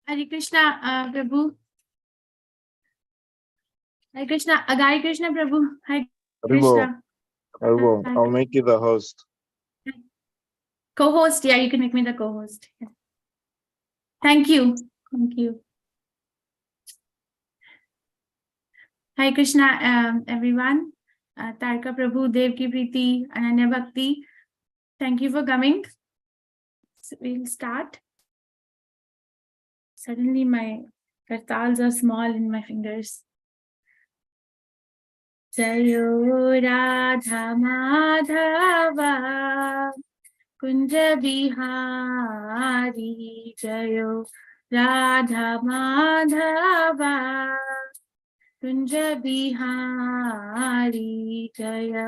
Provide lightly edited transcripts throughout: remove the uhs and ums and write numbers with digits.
Hare Krishna, Prabhu. Hare Krishna, Hare Krishna, Prabhu. Hare Krishna. I'll make you the host. Co-host, yeah, you can make me the co-host. Yeah. Thank you. Thank you. Hare Krishna, everyone. Tarka Prabhu, Dev ki Preeti, Ananya Bhakti. Thank you for coming. So we'll start. Suddenly my kartals are small in my fingers. Jayo Radha Madhava Kunja Bihari Jayo Radha Madhava Kunja Bihari Jaya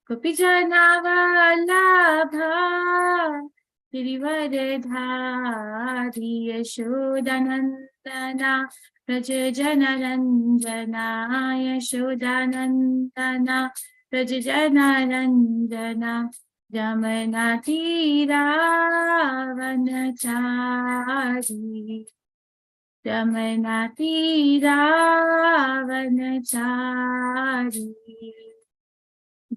Gopijana Vallabha Girivaradhari Yashodanandana Rajajana Ranjana Yashodanandana Rajajana Ranjana Jamana Tira Vanachari Jamana Tira Vanachari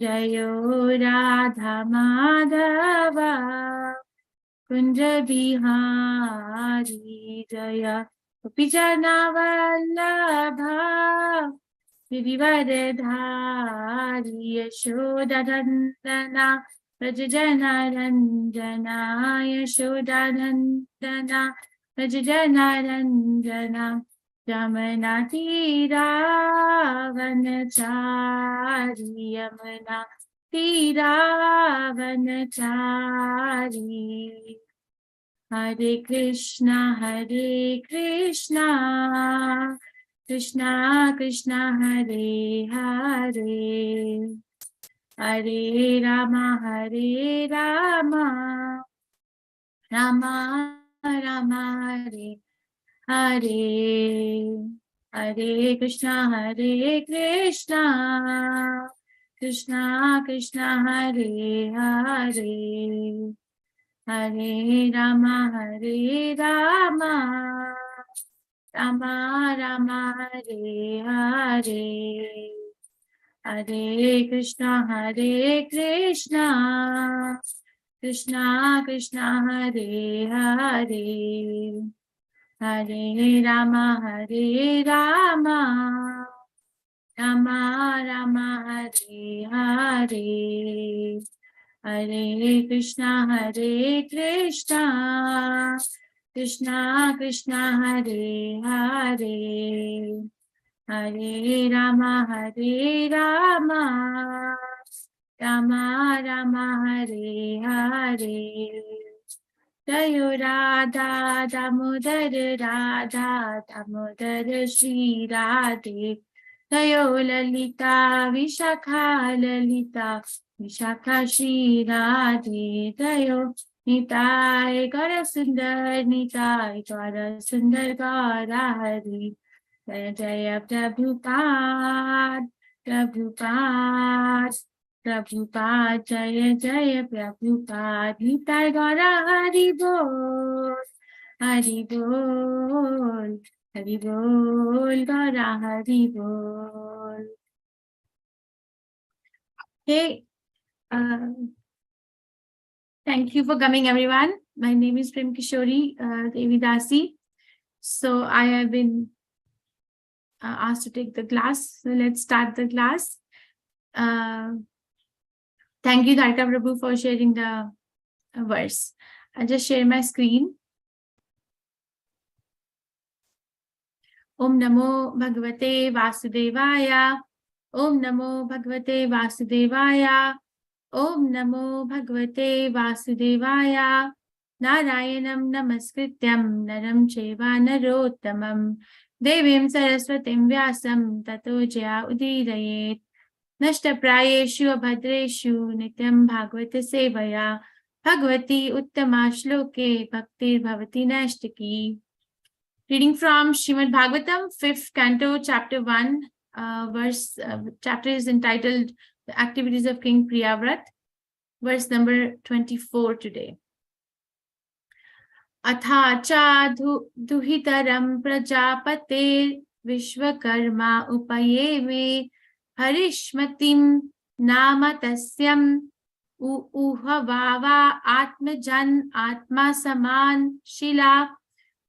Jayo Radha Madhava Kunja Bihari Jaya Gopijana Vallabha Girivaradhari Yashodanandana Rajajana Ranjana Yashodanandana Rajajana Ranjana Jamana Tira Vanachari Yamana Tira Vanachari Hare Krishna Krishna Krishna Hare Hare Hare Rama Rama Rama Hare Hare Hare Krishna Krishna Krishna Hare Hare Hare Rama Rama Rama Hare Hare Hare Krishna Krishna Krishna Hare Hare Hare Rama Rama Rama Hare Hare Hare Krishna Krishna Krishna Hare Hare Hare Rama Rama Rama Hare Hare Jayo Radha Damodar Shri Radhe Jayo Lalita Vishakha Shri Radhe Jayo Nitai Gaura Sundar Gaura Hari Jaya Jaya Prabhupada Jaya Jaya Prabhupada Nitai Gaura Hari Bol Gaura Hari Bol. Hey, thank you for coming, everyone. My name is Prema-Kisori, Devi Dasi. So I have been asked to take the class. So let's start the class. Thank you, Dharka Prabhu, for sharing the verse. I'll just share my screen. Om Namo Bhagavate Vasudevaya. Om Namo Bhagavate Vasudevaya. Om Namo Bhagavate Vasudevaya. Narayanam Namaskrityam Naram Cheva Narottamam Devim Saraswatim Vyasam Tato Jaya Udirayet Nashtaprayeshu Abhadreshu Nityam Bhagavate Sevaya Bhagavati Uttama Shloke Bhaktir Bhavati Nashtaki. Reading from Srimad Bhagavatam, 5th Canto, Chapter 1, chapter is entitled The Activities of King Priyavrata, verse number 24 today. Atha duhitaram prajapate vishwakarma upayeme harishmatim nama tasyam uhavava atmajan atma saman shila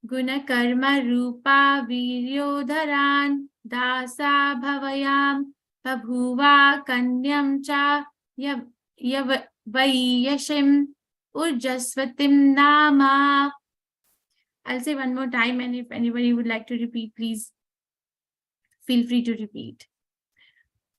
gunakarma rupa viryodharan dasa bhavayam babhuva kanyam cha yavayashim urjasvatim nama. I'll say one more time, and if anybody would like to repeat, please feel free to repeat.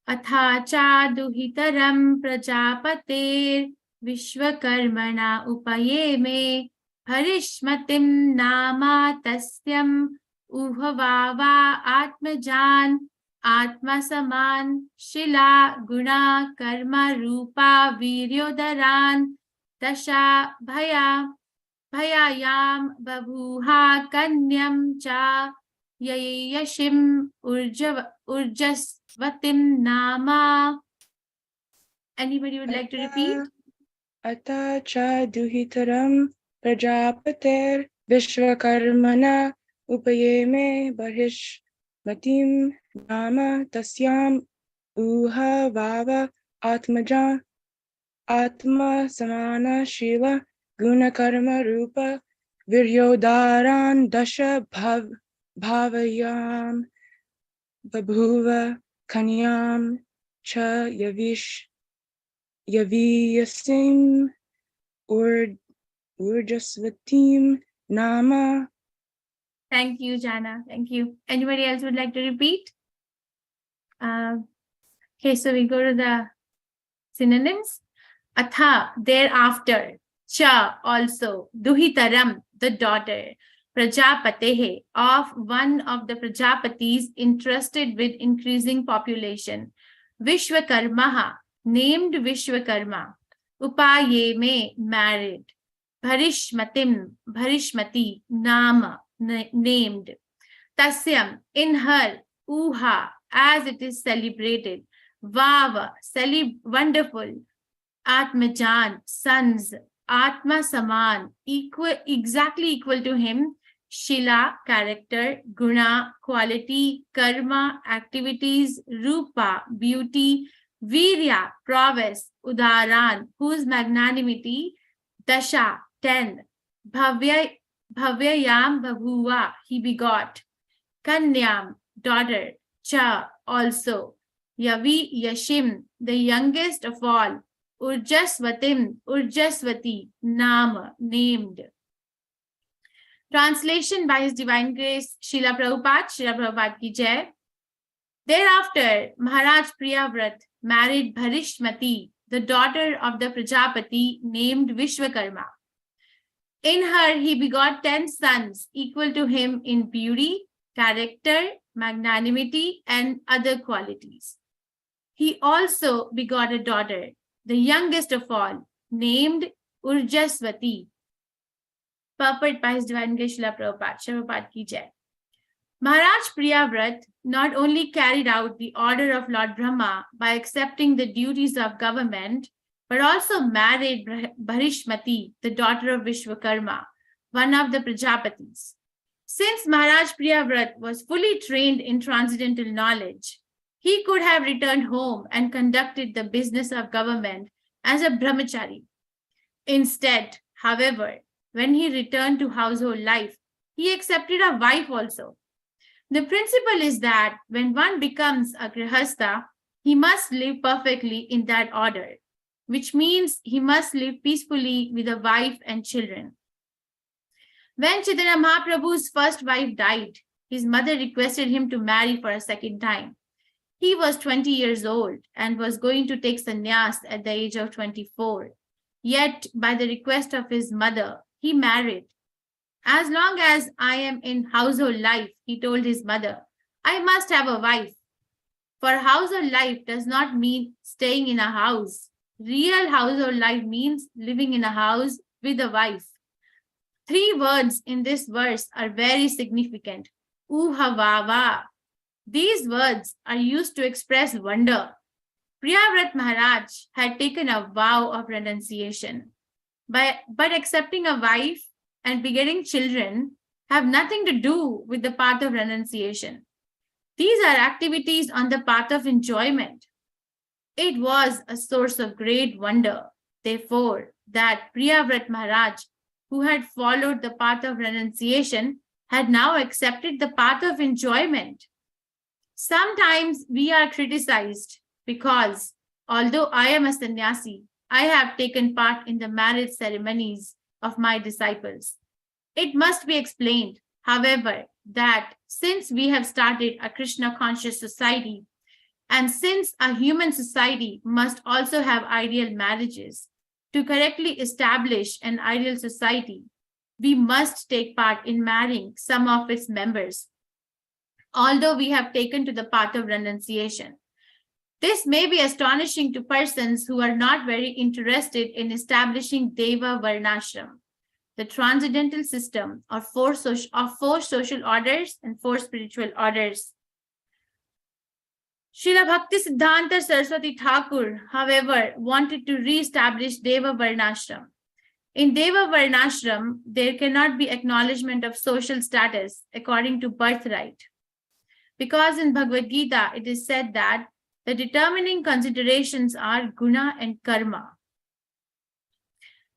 Atha cha duhitaram prajapate vishwakarmana upayeme harishmatim nama tasyam uhavava atmajan atma saman shila guna karma rupa viryodharan dasha bhayayam babhuha kanyam cha yayashim urjasvatim nama. Anybody would like to repeat? Ata cha duhitaram prajapater vishwakarmana upayeme barishmatim nama tasyam uha vava atmaja atma samana shila gunakarma rupa viryodharan dasha bhavayam babhuva kanyam cha yaviyasim urjasvatim nama. Thank you, Jana. Thank you. Anybody else would like to repeat? Okay, so we go to the synonyms. Atha, thereafter. Cha, also. Duhitaram, the daughter. Prajapatehe, of one of the Prajapatis entrusted with increasing population. Vishwakarmaha, named Vishwakarma. Upayeme, married. Bharishmati, nama, named. Tasyam, in her. Uha, as it is celebrated. Vava, wonderful. Atmajan, sons. Atma saman, exactly equal to him. Shila, character. Guna, quality. Karma, activities. Rupa, beauty. Virya, prowess. Udaran, whose magnanimity. Dasha, 10. Bhavyayam babhuva, he begot. Kanyam, daughter. Cha, also. Yashim, the youngest of all. Urjasvati, Nama, named. Translation by His Divine Grace, Srila Prabhupada ki jai. Thereafter, Maharaj Priyavrata married Bharishmati, the daughter of the Prajapati named Vishwakarma. In her, he begot 10 sons equal to him in beauty, character, magnanimity, and other qualities. He also begot a daughter, the youngest of all, named Urjasvati. Purport by His Divine Grace Srila Prabhupada ki jai. Maharaj Priyavrata not only carried out the order of Lord Brahma by accepting the duties of government, but also married Bharishmati, the daughter of Vishwakarma, one of the Prajapatis. Since Maharaj Priyavrata was fully trained in transcendental knowledge, he could have returned home and conducted the business of government as a brahmachari. Instead, however, when he returned to household life, he accepted a wife also. The principle is that when one becomes a grihastha, he must live perfectly in that order, which means he must live peacefully with a wife and children. When Chaitanya Mahaprabhu's first wife died, his mother requested him to marry for a second time. He was 20 years old and was going to take sannyas at the age of 24. Yet, by the request of his mother, he married. As long as I am in household life, he told his mother, I must have a wife. For household life does not mean staying in a house. Real household life means living in a house with a wife. 3 words in this verse are very significant. Uhavava. These words are used to express wonder. Priyavrata Maharaj had taken a vow of renunciation. But accepting a wife and begetting children have nothing to do with the path of renunciation. These are activities on the path of enjoyment. It was a source of great wonder, therefore, that Priyavrata Maharaj, who had followed the path of renunciation, had now accepted the path of enjoyment. Sometimes we are criticized because, although I am a sannyasi, I have taken part in the marriage ceremonies of my disciples. It must be explained, however, that since we have started a Krishna conscious society, and since a human society must also have ideal marriages, to correctly establish an ideal society, we must take part in marrying some of its members, although we have taken to the path of renunciation. This may be astonishing to persons who are not very interested in establishing Deva Varnashram, the transcendental system of four social orders and four spiritual orders. Srila Bhakti Siddhanta Saraswati Thakur, however, wanted to re-establish Deva Varnashram. In Deva Varnashram, there cannot be acknowledgement of social status according to birthright. Because in Bhagavad Gita, it is said that the determining considerations are guna and karma,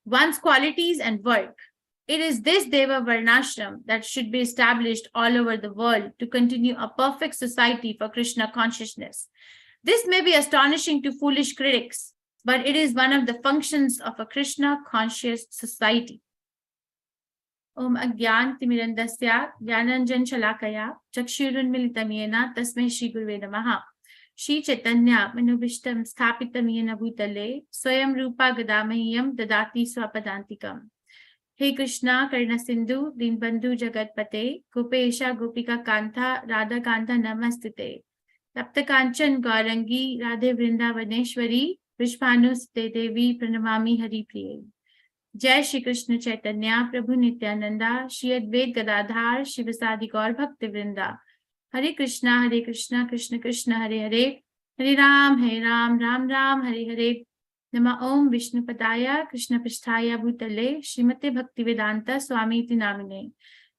one's qualities and work. It is this Deva Varnashram that should be established all over the world to continue a perfect society for Krishna consciousness. This may be astonishing to foolish critics, but it is one of the functions of a Krishna conscious society. Om Agyan Timirandasya Jnananjan Shalakaya Chakshurunmilitam Yena Tasmai Shri Guruve Namaha. Shri Chaitanya Manubhishtam Sthapitam Yena Bhutale Swayam Rupa Gadamahiyam Dadati Swapadantikam. Hey Krishna Karna Sindhu Dinbandhu Jagatpate Gopesha Gopika Kantha Radha Kantha Namastite Tapta Kanchan Gaurangi Radhe Vrindavaneshwari Vishpanu Sute Devi Pranamami Hari Priye. Jai Shri Krishna Chaitanya Prabhu Nityananda Shri Advait Gadadhar Shivasadi Gaur Bhakti Vrinda. Hare Krishna Krishna Krishna Hare Hare Hare Ram Ram Ram Hare Hare. Nama Om Vishnu Padaya Krishna Pisthaya Bhutale Srimate Bhaktivedanta Swami Iti Namine.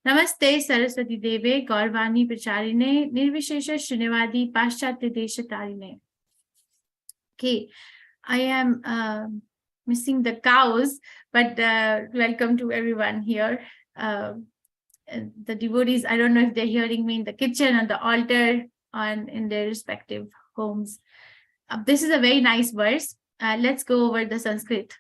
Namaste Saraswati Deve Gaurvani Pracharine Nirvishesha Srinivadi Paschatya Desha Tarine. Okay, I am missing the cows, but welcome to everyone here. The devotees, I don't know if they're hearing me in the kitchen, on the altar, and in their respective homes. This is a very nice verse. Let's go over the Sanskrit.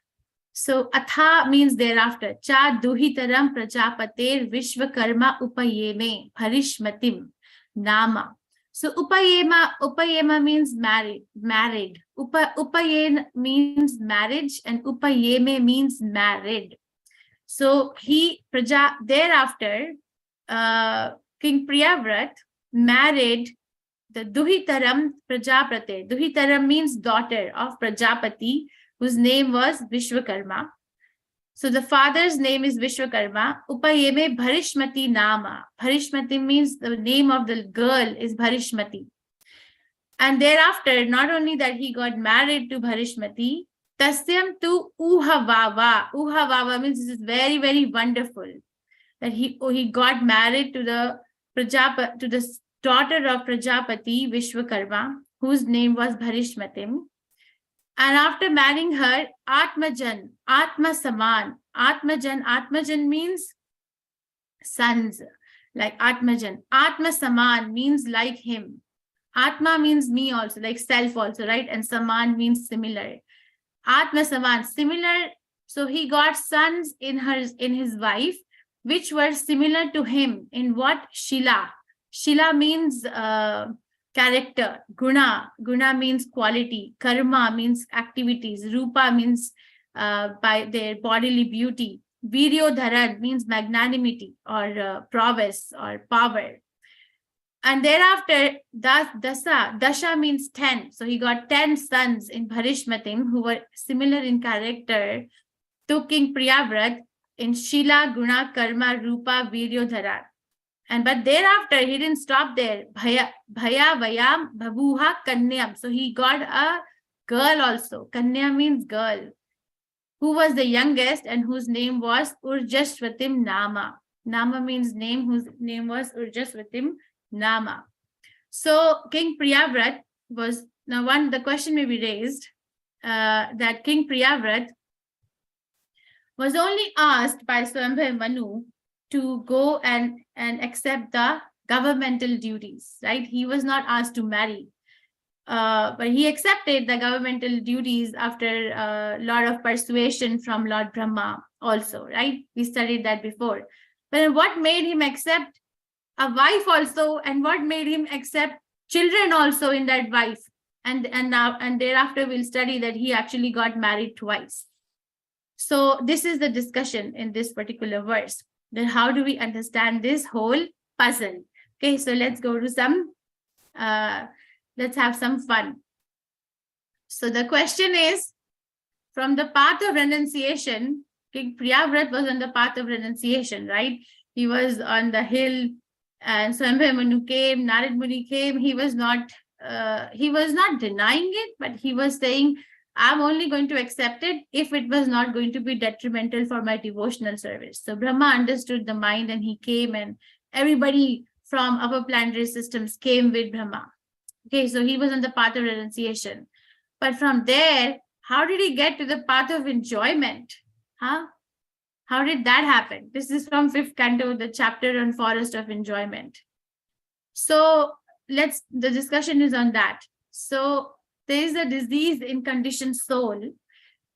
So, atha means thereafter. Cha duhitaram prajapater vishvakarma upayeme bharishmatim nama. So, upayema means married. Upayen means marriage, and upayeme means married. So, thereafter, King Priyavrata married the Duhitaram Prajapate. Duhitaram means daughter of Prajapati, whose name was Vishwakarma. So the father's name is Vishwakarma. Upayeme Bharishmati Nama. Bharishmati means the name of the girl is Bharishmati. And thereafter, not only that he got married to Bharishmati, Tasyam tu Uhavava. Uhavava means this is very, very wonderful. That he got married to the daughter of Prajapati, Vishwakarma, whose name was Bharishmatim. And after marrying her, Atmajan, Atma Saman. Atmajan means sons, like Atmajan. Atma Saman means like him. Atma means me also, like self also, right? And Saman means similar. Atma Saman, similar. So he got sons in his wife, which were similar to him. In what? Shila. Shila means character. Guna means quality. Karma means activities. Rupa means by their bodily beauty. Viryodharan means magnanimity or prowess or power. And thereafter, Dasha means 10. So he got 10 sons in Bharishmatim who were similar in character to King Priyavrata in Shila, Guna, Karma, Rupa, Viryodharan. But thereafter, he didn't stop there. Bhaya, Vayam, Bhabuha, Kanyam. So he got a girl also. Kanya means girl. who was the youngest and whose name was Urjaswatim Nama. Nama means name, whose name was Urjaswatim Nama. So King Priyavrata was, now the question may be raised that King Priyavrata was only asked by Swambhava Manu to go and accept the governmental duties, right? He was not asked to marry. But he accepted the governmental duties after a lot of persuasion from Lord Brahma also, right? We studied that before. But what made him accept a wife also, and what made him accept children also in that wife? And thereafter we'll study that he actually got married twice. So this is the discussion in this particular verse. Then how do we understand this whole puzzle? Okay, so let's go to some let's have some fun. So the question is, from the path of renunciation, King Priyavrata was on the path of renunciation, right? He was on the hill, and Swambhava Manu came, Narad Muni came. He was not denying it, but he was saying, I'm only going to accept it if it was not going to be detrimental for my devotional service. So Brahma understood the mind, and he came, and everybody from upper planetary systems came with Brahma. Okay, so he was on the path of renunciation. But from there, how did he get to the path of enjoyment? Huh? How did that happen? This is from 5th canto, the chapter on forest of enjoyment. So the discussion is on that. So there is a disease in conditioned soul,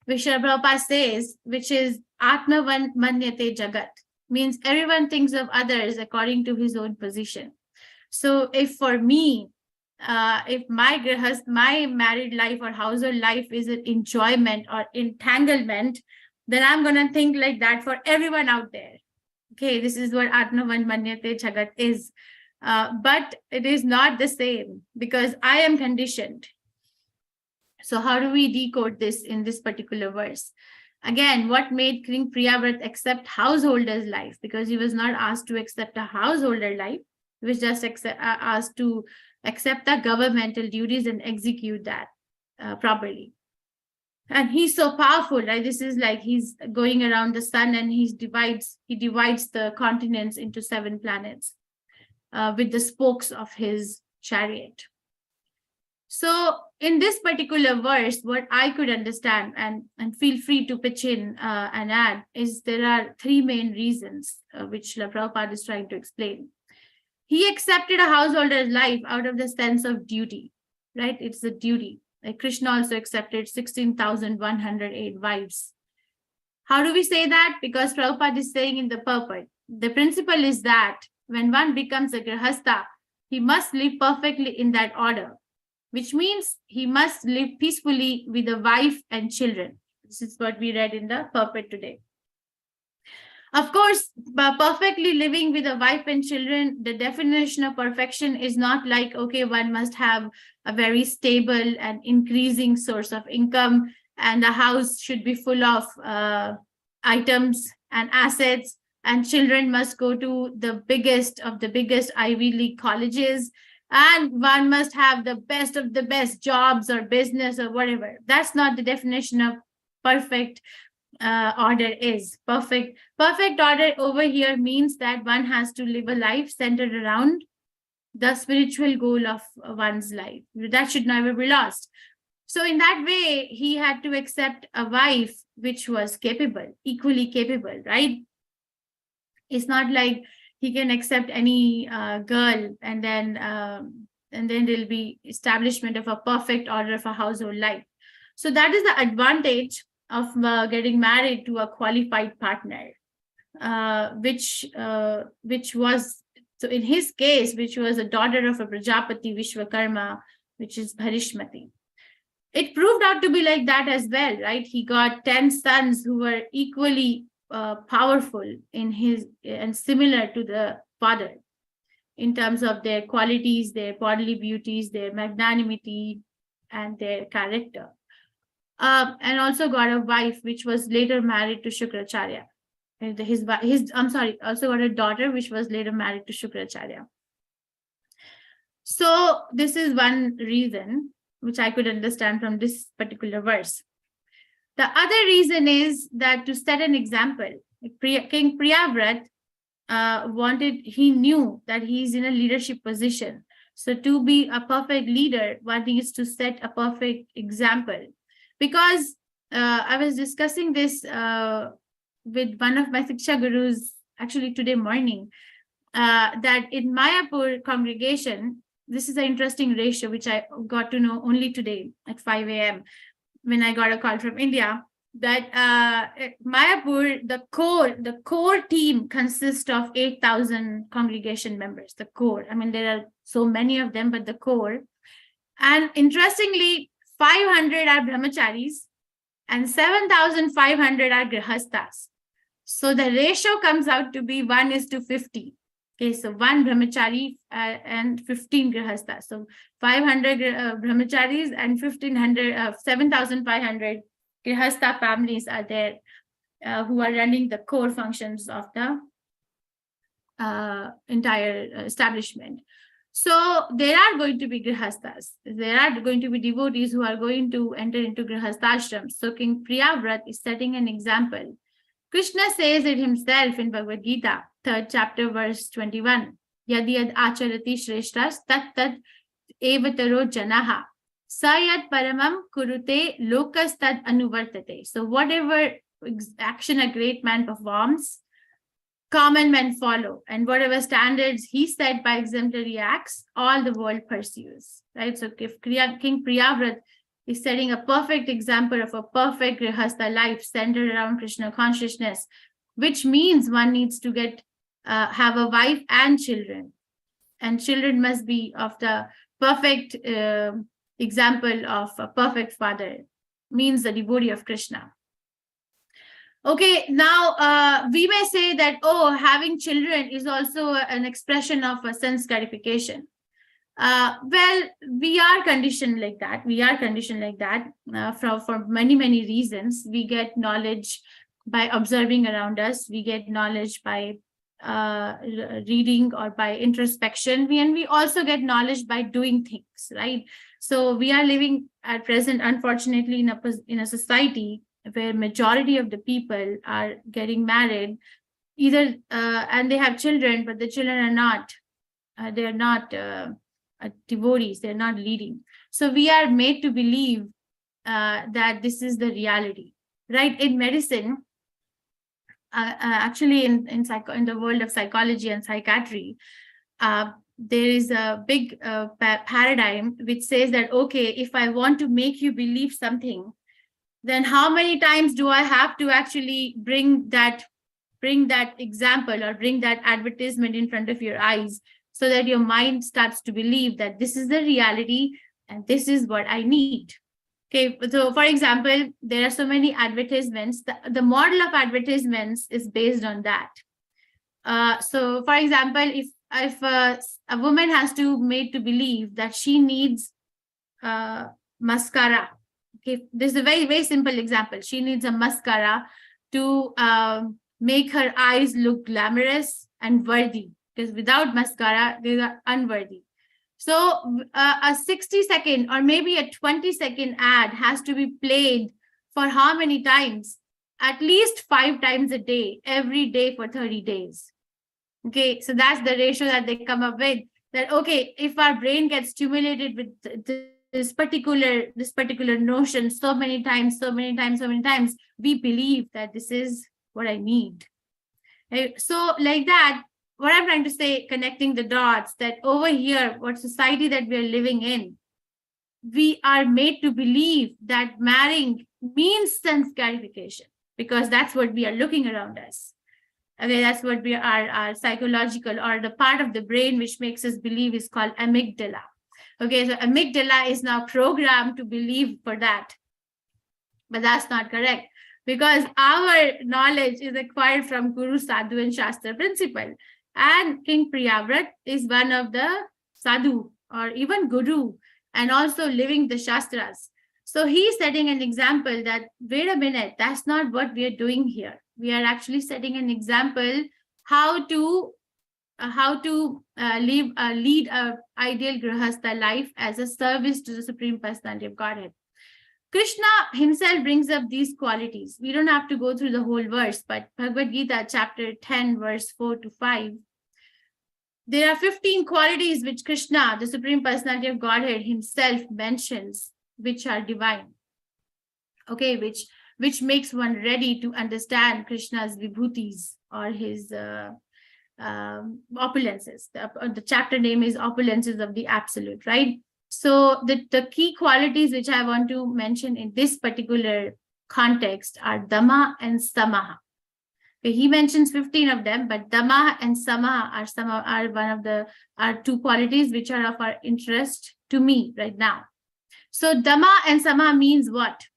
which Prabhupada says, which is Atma Manyate Jagat, means everyone thinks of others according to his own position. So if for me, if my married life or household life is an enjoyment or entanglement, then I'm going to think like that for everyone out there. Okay, this is what Atmavan Manyate Jagat is. But it is not the same, because I am conditioned. So how do we decode this in this particular verse? Again, what made King Priyavrata accept householder's life? Because he was not asked to accept a householder life. He was just asked to accept the governmental duties and execute that properly. And he's so powerful, right? This is like he's going around the sun, and he divides the continents into 7 planets with the spokes of his chariot. So in this particular verse, what I could understand, and feel free to pitch in and add, is there are 3 main reasons which Prabhupada is trying to explain. He accepted a householder's life out of the sense of duty, right? It's the duty. Like Krishna also accepted 16,108 wives. How do we say that? Because Prabhupada is saying in the purport, the principle is that when one becomes a grihastha, he must live perfectly in that order, which means he must live peacefully with a wife and children. This is what we read in the purport today. Of course, perfectly living with a wife and children, the definition of perfection is not like, okay, one must have a very stable and increasing source of income, and the house should be full of items and assets, and children must go to the biggest of the biggest Ivy League colleges, and one must have the best of the best jobs or business or whatever. That's not the definition of perfect order is. Perfect order over here means that one has to live a life centered around the spiritual goal of one's life. That should never be lost. So in that way, he had to accept a wife which was capable, equally capable, right? It's not like he can accept any girl and then there'll be establishment of a perfect order of a household life. So that is the advantage of getting married to a qualified partner, which was, so in his case, which was a daughter of a Prajapati Vishwakarma, which is Bharishmati. It proved out to be like that as well, right? He got 10 sons who were equally powerful in his and similar to the father in terms of their qualities, their bodily beauties, their magnanimity, and their character. And also got a wife which was later married to Shukracharya. Also got a daughter which was later married to Shukracharya. So this is one reason which I could understand from this particular verse. The other reason is that to set an example. King Priyavrata he knew that he's in a leadership position. So to be a perfect leader, one needs to set a perfect example. Because I was discussing this with one of my Siksha gurus actually today morning, that in Mayapur congregation, this is an interesting ratio, which I got to know only today at 5 a.m. when I got a call from India, that Mayapur, the core team consists of 8,000 congregation members, the core. I mean, there are so many of them, but the core. And interestingly, 500 are brahmacharis and 7,500 are grihastas. So the ratio comes out to be 1:50. Okay, so 1 brahmachari and 15 grihastas. So 500 brahmacharis and 7,500 grihastha families are there who are running the core functions of the entire establishment. So there are going to be grihasthas. There are going to be devotees who are going to enter into grihasthashrams. So King Priyavrata is setting an example. Krishna says it himself in Bhagavad Gita, 3rd chapter, verse 21. Yad yad acharati shreshtas tat tat evataro janaha. Sayat paramam kurute lokas tad anuvartate. So whatever action a great man performs, common men follow. And whatever standards he set by exemplary acts, all the world pursues. Right? So if King Priyavrata is setting a perfect example of a perfect grihastha life centered around Krishna consciousness, which means one needs to have a wife and children. And children must be of the perfect example of a perfect father, means the devotee of Krishna. Okay, now we may say that, oh, having children is also an expression of a sense gratification. Well, we are conditioned like that. For many, many reasons. We get knowledge by observing around us. We get knowledge by reading or by introspection. And we also get knowledge by doing things, right? So we are living at present, unfortunately, in a society where majority of the people are getting married, either and they have children, but the children are not. They are not devotees, they're not leading. So we are made to believe that this is the reality, right? In medicine, actually in the world of psychology and psychiatry, there is a big paradigm which says that, okay, if I want to make you believe something, then how many times do I have to actually bring that example or bring that advertisement in front of your eyes, so that your mind starts to believe that this is the reality and this is what I need. Okay, so for example, there are so many advertisements. The model of advertisements is based on that. So for example, if a woman has to made to believe that she needs mascara. Okay, this is a very, very simple example. She needs a mascara to make her eyes look glamorous and worthy, because without mascara, they are unworthy. So a 60-second or maybe a 20-second ad has to be played for how many times? At least 5 times a day, every day for 30 days. Okay, so that's the ratio that they come up with. That, okay, if our brain gets stimulated with this particular notion so many times, we believe that this is what I need. Okay? So like that, what I'm trying to say, connecting the dots, that over here, what society that we are living in, we are made to believe that marrying means sense gratification, because that's what we are looking around us. Okay, that's what we are, our psychological, or the part of the brain which makes us believe, is called amygdala. Okay, so amygdala is now programmed to believe for that. But that's not correct, because our knowledge is acquired from Guru, Sadhu, and Shastra principle. And King Priyavrata is one of the Sadhu or even Guru, and also living the Shastras. So he's setting an example that, wait a minute, that's not what we are doing here. We are actually setting an example how to lead a ideal grihastha life as a service to the Supreme Personality of Godhead. Krishna himself brings up these qualities. We don't have to go through the whole verse, but Bhagavad Gita, chapter 10, verse 4 to 5. There are 15 qualities which Krishna, the Supreme Personality of Godhead himself mentions, which are divine. Okay, which makes one ready to understand Krishna's vibhutis or his opulences. The chapter name is Opulences of the Absolute, right? So the key qualities which I want to mention in this particular context are Dhamma and Samaha. Okay, he mentions 15 of them, but Dhamma and Samaha are two qualities which are of our interest to me right now. So Dhamma and Samaha means what?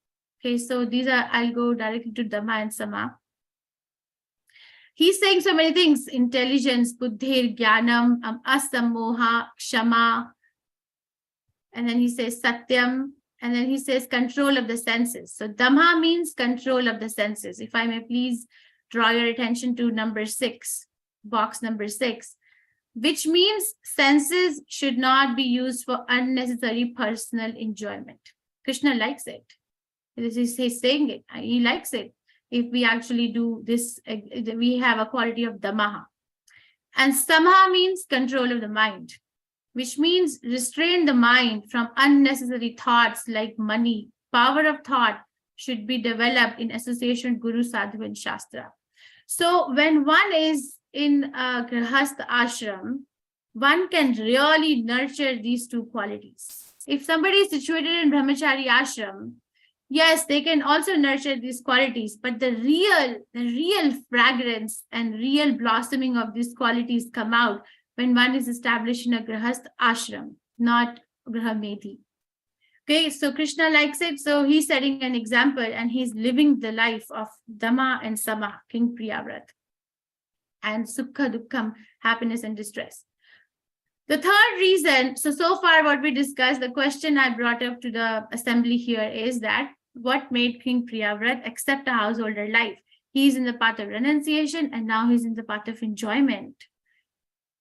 Okay, so I'll go directly to Dhamma and Samaha. He's saying so many things: intelligence, buddhir, jnanam, asammoha, kshama. And then he says satyam, and then he says control of the senses. So Dhamma means control of the senses. If I may please draw your attention to number 6, box number 6, which means senses should not be used for unnecessary personal enjoyment. Krishna likes it. He's saying it. He likes it. If we actually do this, we have a quality of Dhamma. And Samaha means control of the mind, which means restrain the mind from unnecessary thoughts like money. Power of thought should be developed in association with Guru, Sadhu, and Shastra. So when one is in a Grihastha ashram, one can really nurture these two qualities. If somebody is situated in Brahmachari ashram, yes, they can also nurture these qualities, but the real fragrance and real blossoming of these qualities come out when one is established in a Grihastha ashram, not Grahameti. Okay, so Krishna likes it, so he's setting an example and he's living the life of Dhamma and Samaha, King Priyavrata, and Sukha Dukkham, happiness and distress. The third reason, so far what we discussed, the question I brought up to the assembly here is that what made King Priyavrata accept a householder life? He's in the path of renunciation and now he's in the path of enjoyment.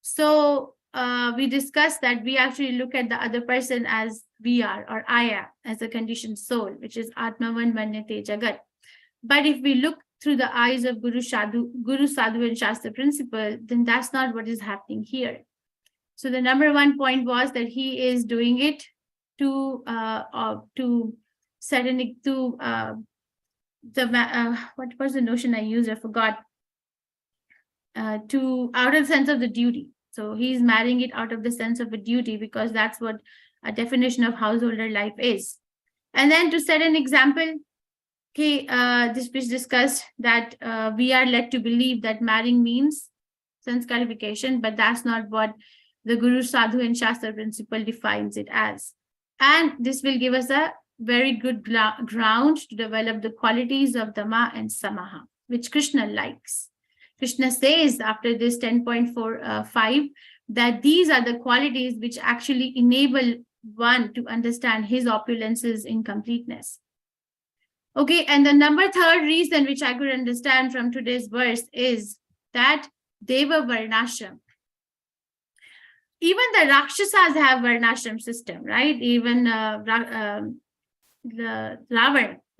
So we discussed that we actually look at the other person as we are, or I am, as a conditioned soul, which is Atmavan Manyate Jagat. But if we look through the eyes of Guru, Sadhu, and Shastra principle, then that's not what is happening here. So the number one point was that he is doing it to what was the notion I used? I forgot. To out of the sense of the duty. So he's marrying it out of the sense of a duty because that's what a definition of householder life is. And then to set an example, okay, this was discussed that we are led to believe that marrying means sanskarification, but that's not what the Guru, Sadhu, and Shastra principle defines it as. And this will give us a very good ground to develop the qualities of Dhamma and Samaha, which Krishna likes. Krishna says after this 10.45 that these are the qualities which actually enable one to understand his opulences in completeness. Okay, and the third reason which I could understand from today's verse is that Deva Varnashram. Even the Rakshasas have Varnashram system, right? Even the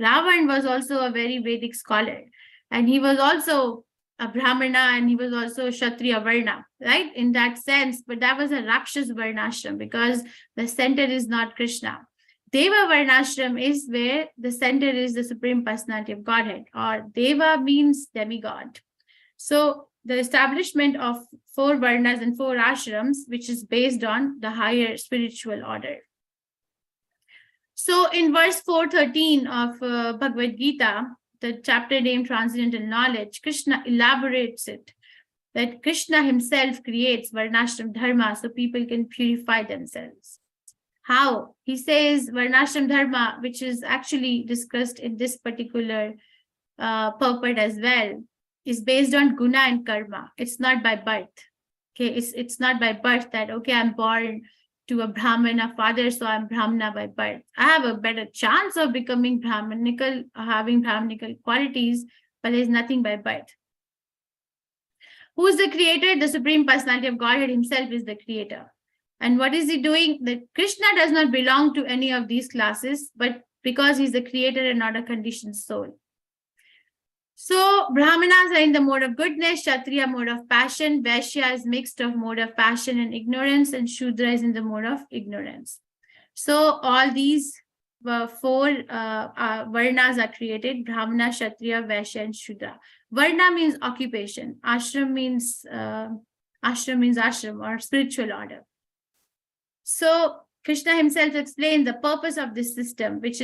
Ravan was also a very Vedic scholar, and he was also a Brahmana and he was also Kshatriya Varna, right? In that sense, but that was a Rakshas Varnashram because the center is not Krishna. Deva Varnashram is where the center is the Supreme Personality of Godhead, or Deva means demigod. So the establishment of 4 Varnas and 4 ashrams, which is based on the higher spiritual order. So in verse 413 of Bhagavad Gita, the chapter named Transcendental Knowledge, Krishna elaborates it, that Krishna himself creates Varnashram Dharma so people can purify themselves. How? He says Varnashram Dharma, which is actually discussed in this particular purport as well, is based on guna and karma. It's not by birth. Okay, it's not by birth that, okay, I'm born to a Brahmana father, so I'm Brahmana by birth. I have a better chance of becoming Brahmanical, having Brahmanical qualities, but there's nothing by birth. Who is the creator? The Supreme Personality of Godhead himself is the creator. And what is he doing? That Krishna does not belong to any of these classes, but because he's the creator and not a conditioned soul. So Brahmanas are in the mode of goodness, Kshatriya mode of passion, Vaishya is mixed of mode of passion and ignorance, and Shudra is in the mode of ignorance. So all these four varnas are created: Brahmana, Kshatriya, Vaishya, and Shudra. Varna means occupation. Ashram means ashram or spiritual order. So Krishna himself explained the purpose of this system, which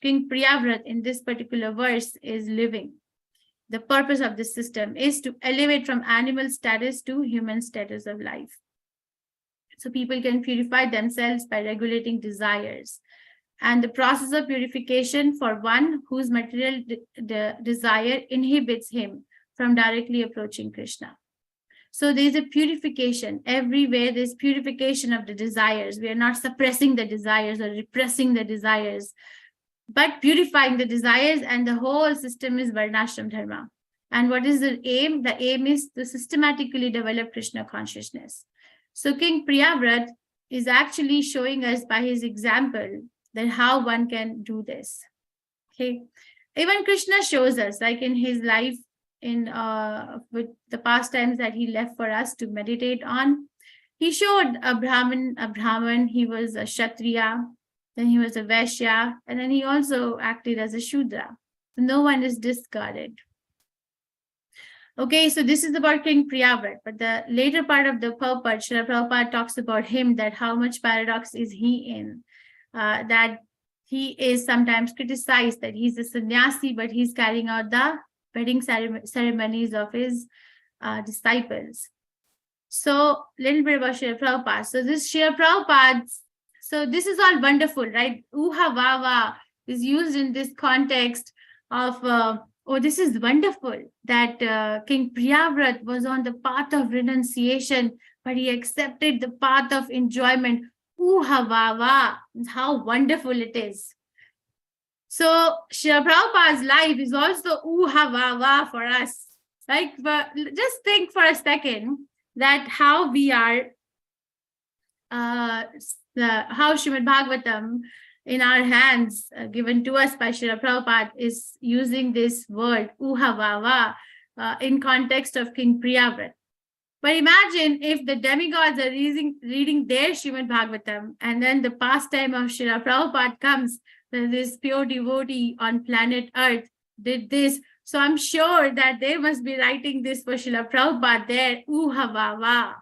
King Priyavrata in this particular verse is living. The purpose of this system is to elevate from animal status to human status of life. So people can purify themselves by regulating desires. And the process of purification for one whose material desire inhibits him from directly approaching Krishna. So there's a purification. Everywhere there's purification of the desires. We are not suppressing the desires or repressing the desires, but purifying the desires, and the whole system is Varnashram Dharma. And what is the aim? The aim is to systematically develop Krishna consciousness. So King Priyavrata is actually showing us by his example that how one can do this. Okay. Even Krishna shows us, like in his life, with the pastimes that he left for us to meditate on. He showed a Brahman, he was a Kshatriya, then he was a Vaishya, and then he also acted as a Shudra. No one is discarded. Okay, so this is about King Priyavrata, but the later part of the Prabhupada, Srila Prabhupada talks about him, that how much paradox is he in, that he is sometimes criticized that he's a sannyasi, but he's carrying out the wedding ceremonies of his disciples. So, little bit about Srila Prabhupada. So, this Srila Prabhupada, so this is all wonderful, right? Uha Vava is used in this context of, oh, this is wonderful that King Priyavrata was on the path of renunciation, but he accepted the path of enjoyment. Uha Vava, how wonderful it is. So Srila Prabhupada's life is also uha vava for us. Like, but just think for a second that how we are, how Srimad Bhagavatam in our hands, given to us by Srila Prabhupada, is using this word uha vava in context of King Priyavrata. But imagine if the demigods are reading their Srimad Bhagavatam, and then the pastime of Srila Prabhupada comes. This pure devotee on planet Earth did this. So I'm sure that they must be writing this for Srila Prabhupada there. Uha Vava.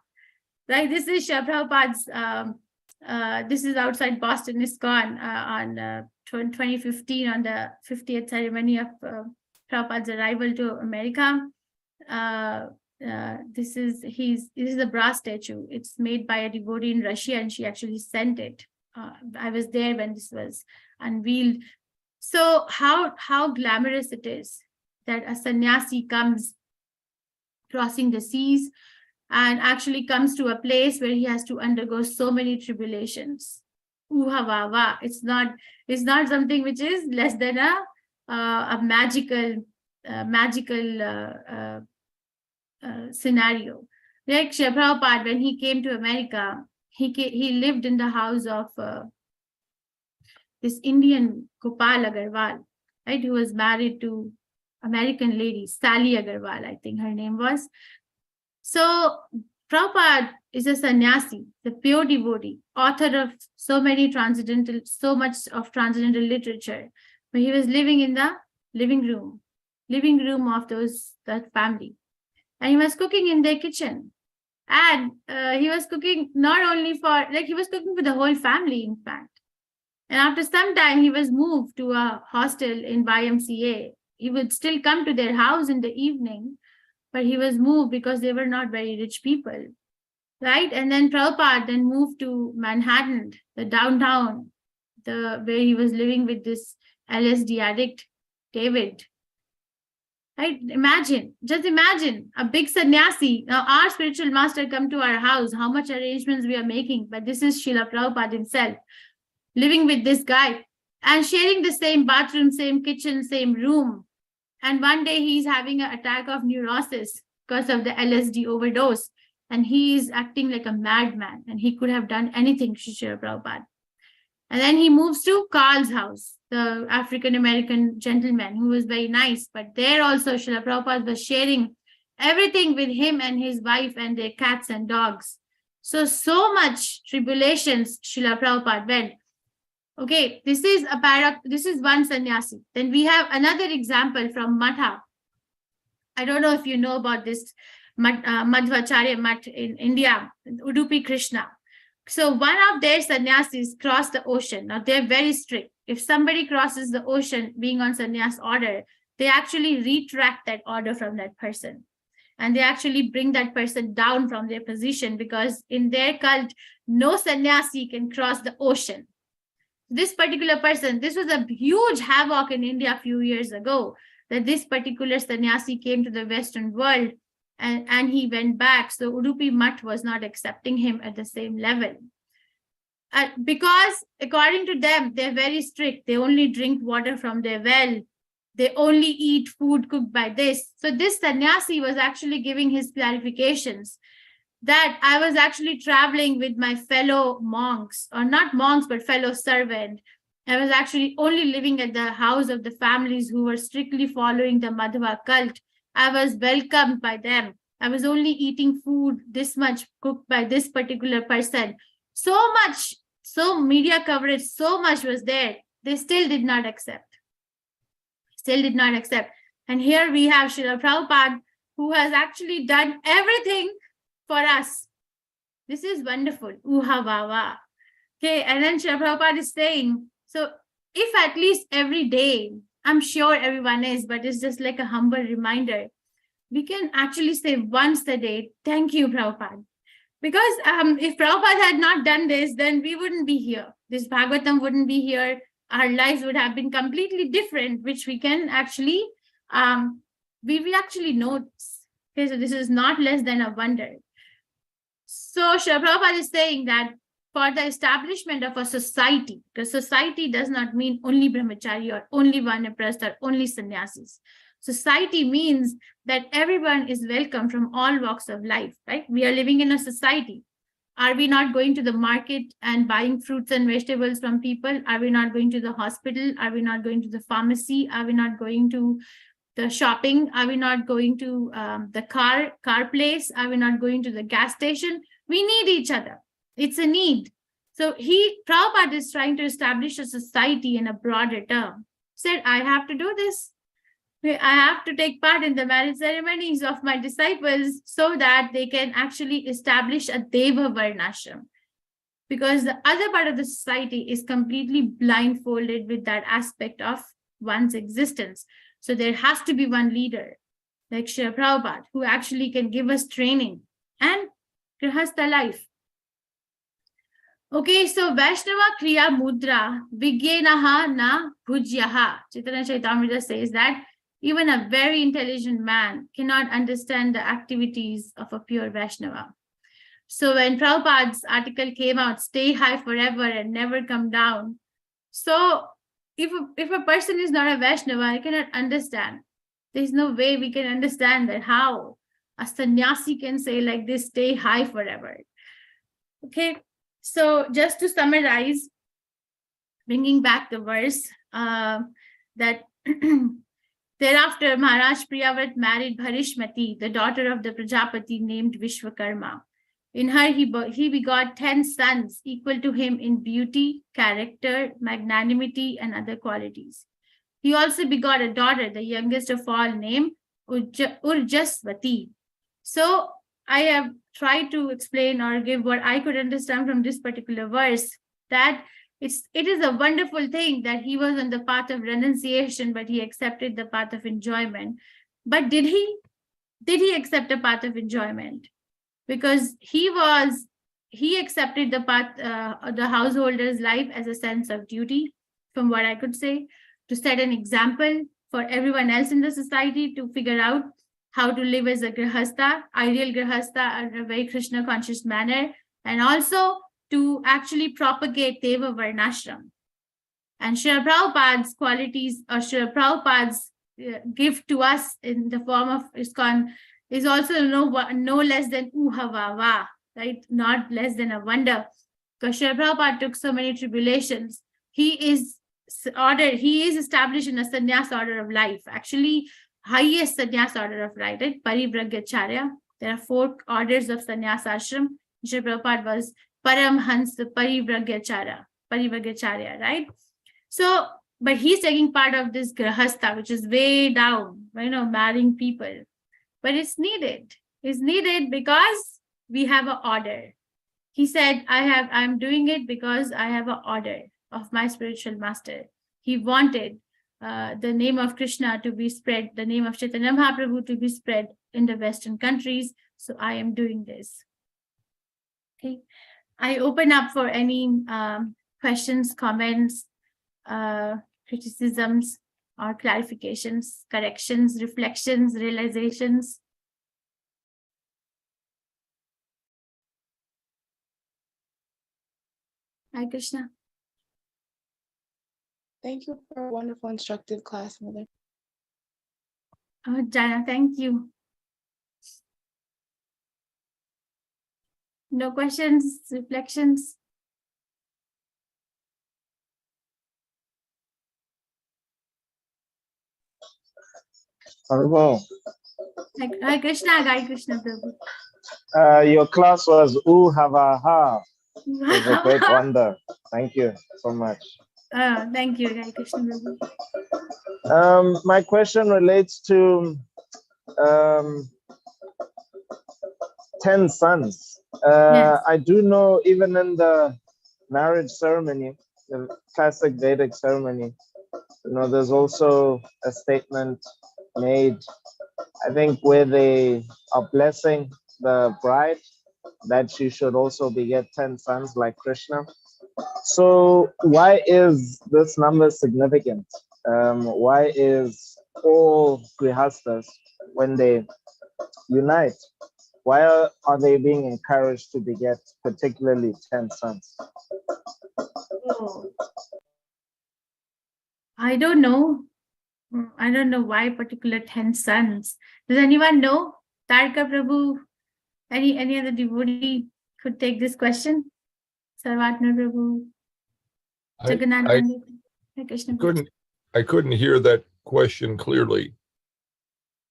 Right? This is Srila Prabhupada's, this is outside Boston, ISKCON on 2015 on the 50th ceremony of Prabhupada's arrival to America. This is a brass statue. It's made by a devotee in Russia, and she actually sent it. I was there when this was unveiled. So how glamorous it is that a sannyasi comes crossing the seas and actually comes to a place where he has to undergo so many tribulations. Uha Vava. It's not something which is less than a magical scenario. Like Srila Prabhupada, when he came to America, he lived in the house of this Indian Gopal Agarwal, right, who was married to American lady, Sally Agarwal, I think her name was. So Prabhupada is a sannyasi, the pure devotee, author of so much of transcendental literature, but he was living in the living room of that family. And he was cooking in their kitchen. And he was cooking not only he was cooking for the whole family, in fact. And after some time, he was moved to a hostel in YMCA. He would still come to their house in the evening, but he was moved because they were not very rich people, right? And then Prabhupada then moved to Manhattan, the downtown, where he was living with this LSD addict, David. Right? Just imagine a big sannyasi. Now our spiritual master come to our house, how much arrangements we are making. But this is Srila Prabhupada himself living with this guy and sharing the same bathroom, same kitchen, same room. And one day he's having an attack of neurosis because of the LSD overdose. and he is acting like a madman, and he could have done anything to Srila Prabhupada. And then he moves to Carl's house, the African-American gentleman who was very nice. But there also Srila Prabhupada was sharing everything with him and his wife and their cats and dogs. So much tribulations Srila Prabhupada went. Okay, this is this is one sannyasi. Then we have another example from Matha. I don't know if you know about this Madhvacharya Math in India, Udupi Krishna. So one of their sannyasis crossed the ocean. Now they're very strict. If somebody crosses the ocean being on sannyas order, they actually retract that order from that person. And they actually bring that person down from their position, because in their cult, no sannyasi can cross the ocean. This particular person, this was a huge havoc in India a few years ago, that this particular sannyasi came to the Western world and he went back. So Udupi Math was not accepting him at the same level. Because according to them, they're very strict. They only drink water from their well. They only eat food cooked by this. So this sannyasi was actually giving his clarifications that I was actually traveling with my fellow monks, or not monks, but fellow servant. I was actually only living at the house of the families who were strictly following the Madhva cult. I was welcomed by them. I was only eating food this much cooked by this particular person. So much, so media coverage, so much was there. They still did not accept. Still did not accept. And here we have Srila Prabhupada, who has actually done everything for us. This is wonderful. Uha Vava. Okay, and then Srila Prabhupada is saying, so if at least every day, I'm sure everyone is, but it's just like a humble reminder, we can actually say once a day, thank you, Prabhupada. Because if Prabhupada had not done this, then we wouldn't be here. This Bhagavatam wouldn't be here. Our lives would have been completely different, which we can actually, we actually know this. Okay, so this is not less than a wonder. So Srila Prabhupada is saying that for the establishment of a society, because society does not mean only brahmachari or only vanaprastha or only sannyasis. Society means that everyone is welcome from all walks of life, right? We are living in a society. Are we not going to the market and buying fruits and vegetables from people? Are we not going to the hospital? Are we not going to the pharmacy? Are we not going to the shopping? Are we not going to the car place? Are we not going to the gas station? We need each other. It's a need. So Prabhupada is trying to establish a society in a broader term. Said, I have to do this. I have to take part in the marriage ceremonies of my disciples so that they can actually establish a Deva Varnashram. Because the other part of the society is completely blindfolded with that aspect of one's existence. So there has to be one leader, like Srila Prabhupada, who actually can give us training and Grihastha life. Okay, so Vaishnava Kriya Mudra Vigyenaha na Bhujyaha. Chaitanya Chaitamrita says that even a very intelligent man cannot understand the activities of a pure Vaishnava. So when Prabhupada's article came out, stay high forever and never come down. So if a person is not a Vaishnava, I cannot understand. There's no way we can understand that how a sannyasi can say like this, stay high forever. Okay. So just to summarize, bringing back the verse, that thereafter Maharaj Priyavrata married Bharishmati, the daughter of the Prajapati named Vishwakarma. In her, he begot 10 sons equal to him in beauty, character, magnanimity, and other qualities. He also begot a daughter, the youngest of all, named Urjasvati. So I have tried to explain or give what I could understand from this particular verse, that it is a wonderful thing that he was on the path of renunciation, but he accepted the path of enjoyment. But did he accept a path of enjoyment? Because he accepted the path, the householder's life as a sense of duty, from what I could say, to set an example for everyone else in the society to figure out how to live as a grihastha, ideal grihastha in a very Krishna conscious manner, and also to actually propagate Deva Varnashram. And Srila Prabhupada's qualities, or Srila Prabhupada's gift to us in the form of ISKCON is also no less than uhavava, right? Not less than a wonder. Because Srila Prabhupada took so many tribulations. He is established in a sannyas order of life. Actually, highest sannyas order of life, right? Parivragacharya. There are 4 orders of sannyas ashram. Srila Prabhupada was Paramhans Parivragacharya, right? So, but he's taking part of this grahastha, which is way down, marrying people. But it's needed. It's needed because we have an order. He said, I'm doing it because I have an order of my spiritual master. He wanted the name of Krishna to be spread, the name of Chaitanya Mahaprabhu to be spread in the Western countries. So I am doing this. Okay. I open up for any questions, comments, criticisms, or clarifications, corrections, reflections, realizations. Hi, Krishna. Thank you for a wonderful, instructive class, Mother. Oh, Jana, thank you. No questions, reflections? Haribol. Hi, Krishna, Guy Krishna Prabhu. Your class was Havaha. It was a great wonder. Thank you so much. Thank you, Guy Krishna Prabhu. My question relates to 10 sons. Yes. I do know even in the marriage ceremony, the classic Vedic ceremony, there's also a statement made, I think, where they are blessing the bride that she should also beget 10 sons like Krishna. So why is this number significant? Why is all grihastas, when they unite, why are they being encouraged to beget particularly 10 sons? Oh. I don't know. I don't know why particular 10 sons. Does anyone know? Tarka Prabhu, any other devotee could take this question? Sarvatna Prabhu, Jagannath Pandit, Krishna Prabhu. I couldn't hear that question clearly.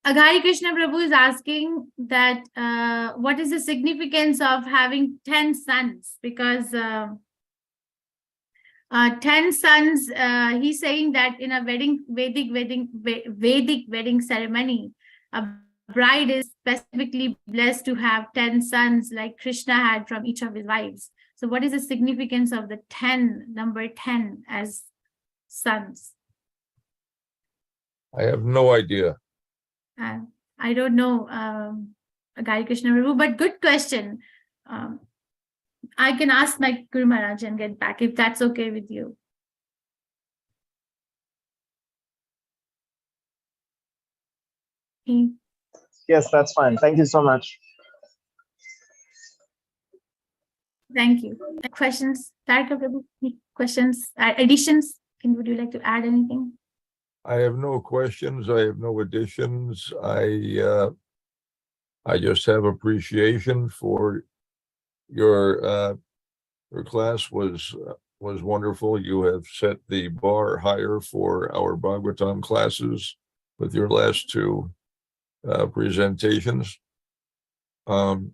Aghari Krishna Prabhu is asking that what is the significance of having 10 sons? Because 10 sons, he's saying that in a Vedic wedding ceremony, a bride is specifically blessed to have 10 sons like Krishna had from each of his wives. So what is the significance of the number 10 as sons? I have no idea. I don't know, Aghari Krishna Prabhu, but good question. I can ask my Guru Maharaj and get back if that's okay with you. Okay. Yes, that's fine. Thank you so much. Thank you. Questions? Tarika Prabhu, questions, additions? Would you like to add anything? I have no questions. I have no additions. I just have appreciation for your class was wonderful. You have set the bar higher for our Bhagavatam classes with your last 2 presentations. I'm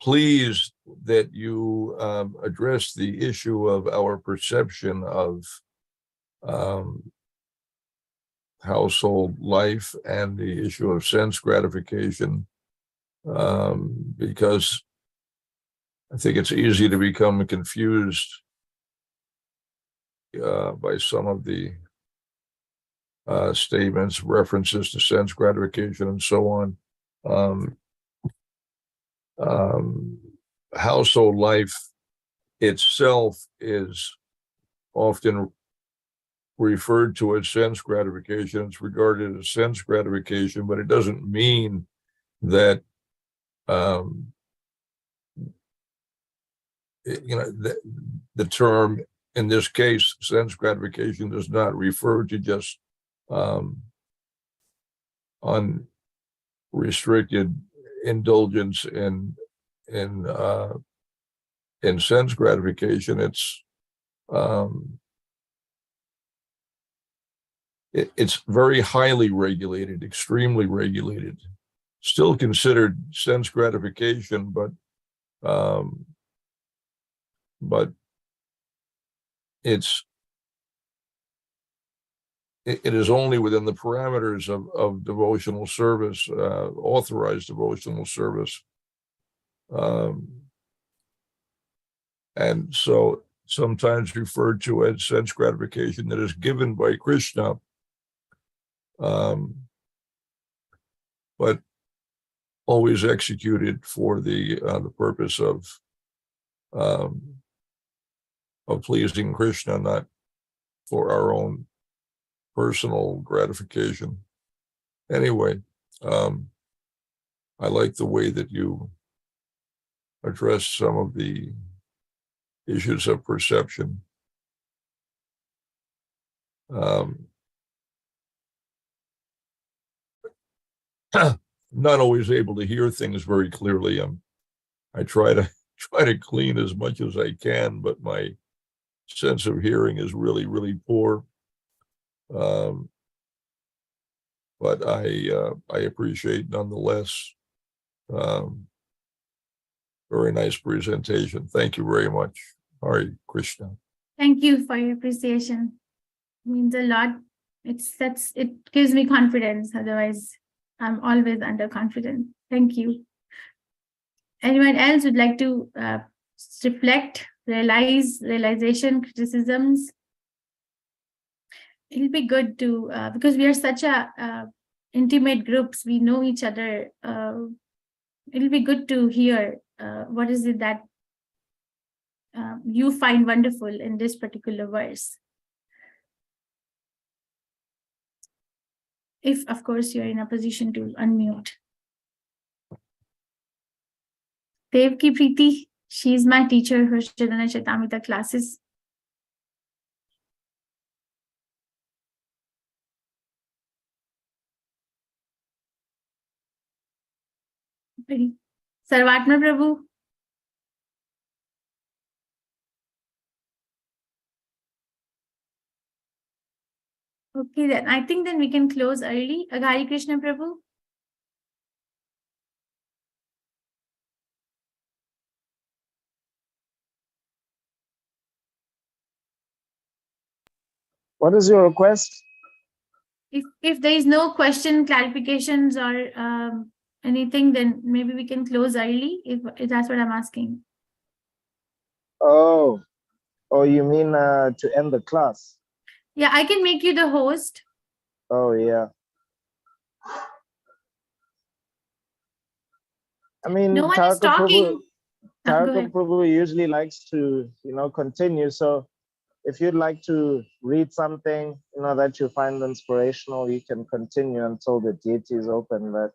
pleased that you addressed the issue of our perception of household life and the issue of sense gratification, because I think it's easy to become confused by some of the statements, references to sense gratification and so on. Household life itself is often referred to as sense gratification. It's regarded as sense gratification, but it doesn't mean that the term in this case, sense gratification, does not refer to just unrestricted indulgence in sense gratification. It's very highly regulated, extremely regulated, still considered sense gratification, but it is only within the parameters of devotional service, authorized devotional service. And so sometimes referred to as sense gratification that is given by Krishna, but always executed for the purpose of pleasing Krishna, not for our own personal gratification. Anyway, I like the way that you address some of the issues of perception. Not always able to hear things very clearly. I try to clean as much as I can, but my sense of hearing is really, really poor. But I appreciate nonetheless. Very nice presentation. Thank you very much. Hare Krishna. Thank you for your appreciation. It means a lot. It gives me confidence. Otherwise, I'm always underconfident. Thank you. Anyone else would like to reflect, realization, criticisms? It'll be good to, because we are such a intimate groups, we know each other. It'll be good to hear what is it that you find wonderful in this particular verse. If, of course, you're in a position to unmute. Devki Preeti, she's my teacher for Chaitanya Chaitamrita classes. Sarvatma Prabhu. Okay, then I think then we can close early. Aghari Krishna Prabhu. What is your request? If there is no question, clarifications, or anything, then maybe we can close early, if that's what I'm asking. Oh, you mean to end the class? Yeah, I can make you the host. Oh, yeah. I mean, No one is talking. Taraka Prabhu usually likes to, continue. So if you'd like to read something, that you find inspirational, you can continue until the deity is open. But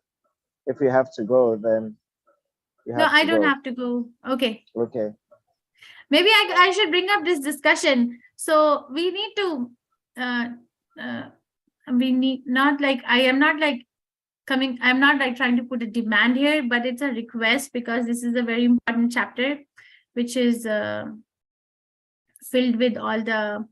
if you have to go, then you have to go. No, I don't have to go. Okay. Okay. Maybe I should bring up this discussion. So we need to, I'm not like trying to put a demand here, but it's a request because this is a very important chapter, which is filled with all the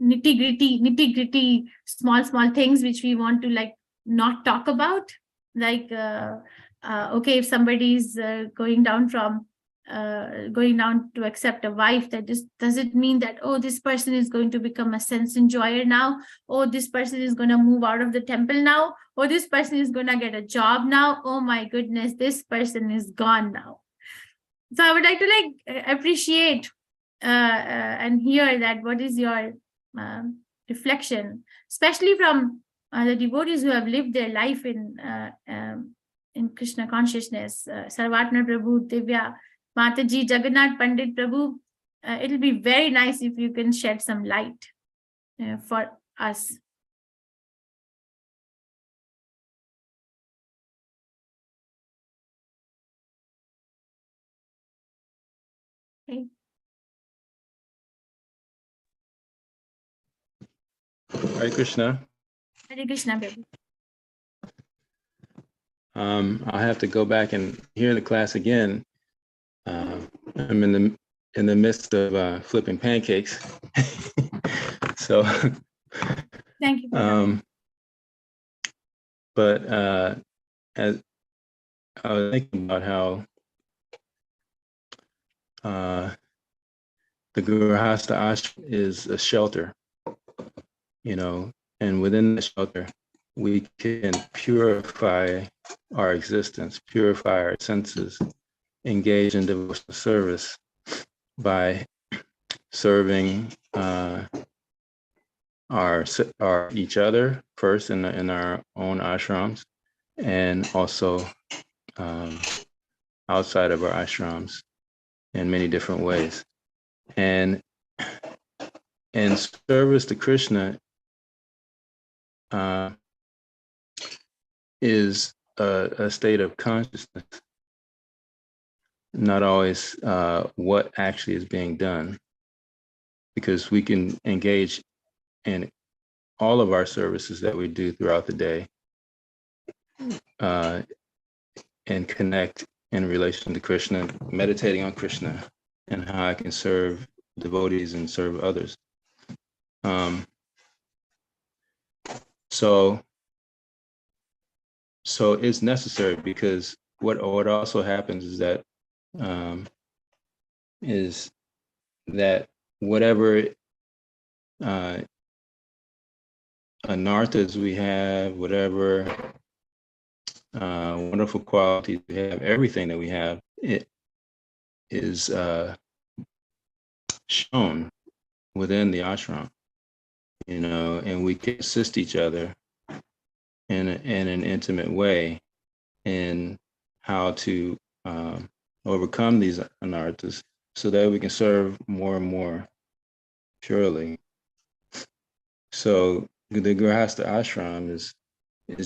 nitty-gritty, small things which we want to like not talk about. Like, okay, if somebody's going down to accept a wife, that just doesn't mean that, oh, this person is going to become a sense enjoyer now. Oh, this person is going to move out of the temple now. Oh, this person is going to get a job now. Oh my goodness, this person is gone now. So I would like to like appreciate and hear that what is your reflection, especially from the devotees who have lived their life in Krishna consciousness. Sarvatma Prabhu, Divya, Mataji, Jagannath Pandit Prabhu. It'll be very nice if you can shed some light for us. Okay. Hare Krishna. Hare Krishna, Prabhu. I'll have to go back and hear the class again. I'm in the midst of flipping pancakes. So Thank you for coming. but as I was thinking about how the Grihastha ashram is a shelter, and within the shelter, we can purify our existence, purify our senses, engage in devotional service by serving our each other first in our own ashrams, and also outside of our ashrams in many different ways. And service to Krishna is a state of consciousness, not always what actually is being done, because we can engage in all of our services that we do throughout the day and connect in relation to Krishna, meditating on Krishna and how I can serve devotees and serve others. So it's necessary, because what also happens is that whatever anarthas we have, whatever wonderful qualities we have, everything that we have, it is shown within the ashram, and we can assist each other in an intimate way in how to overcome these anarthas, so that we can serve more and more purely. So the Grihastha ashram is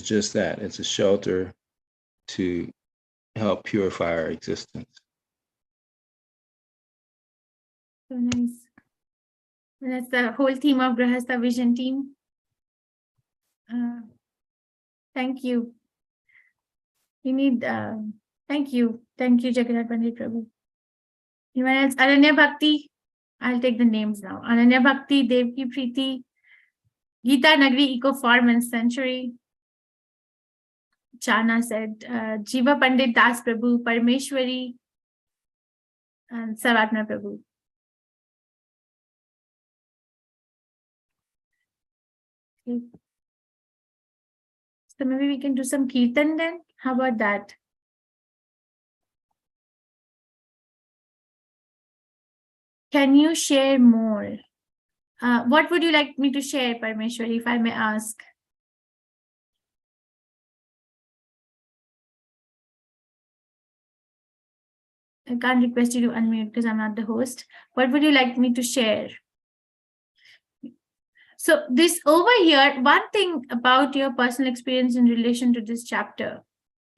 just that. It's a shelter to help purify our existence. So nice. And that's the whole theme of Grihastha Vision Team. Thank you. We need, thank you. Thank you, Jagannath Pandit Prabhu. Anyone else? Ananya Bhakti. I'll take the names now. Ananya Bhakti, Devi Preeti, Gita Nagri Eco Farm and Century. Chana said, Jiva Pandit Das Prabhu, Parmeshwari, and Saratna Prabhu. Okay. So maybe we can do some kirtan then. How about that? Can you share more? What would you like me to share, Parmeshwari, if I may ask? I can't request you to unmute because I'm not the host. What would you like me to share? So this over here, one thing about your personal experience in relation to this chapter,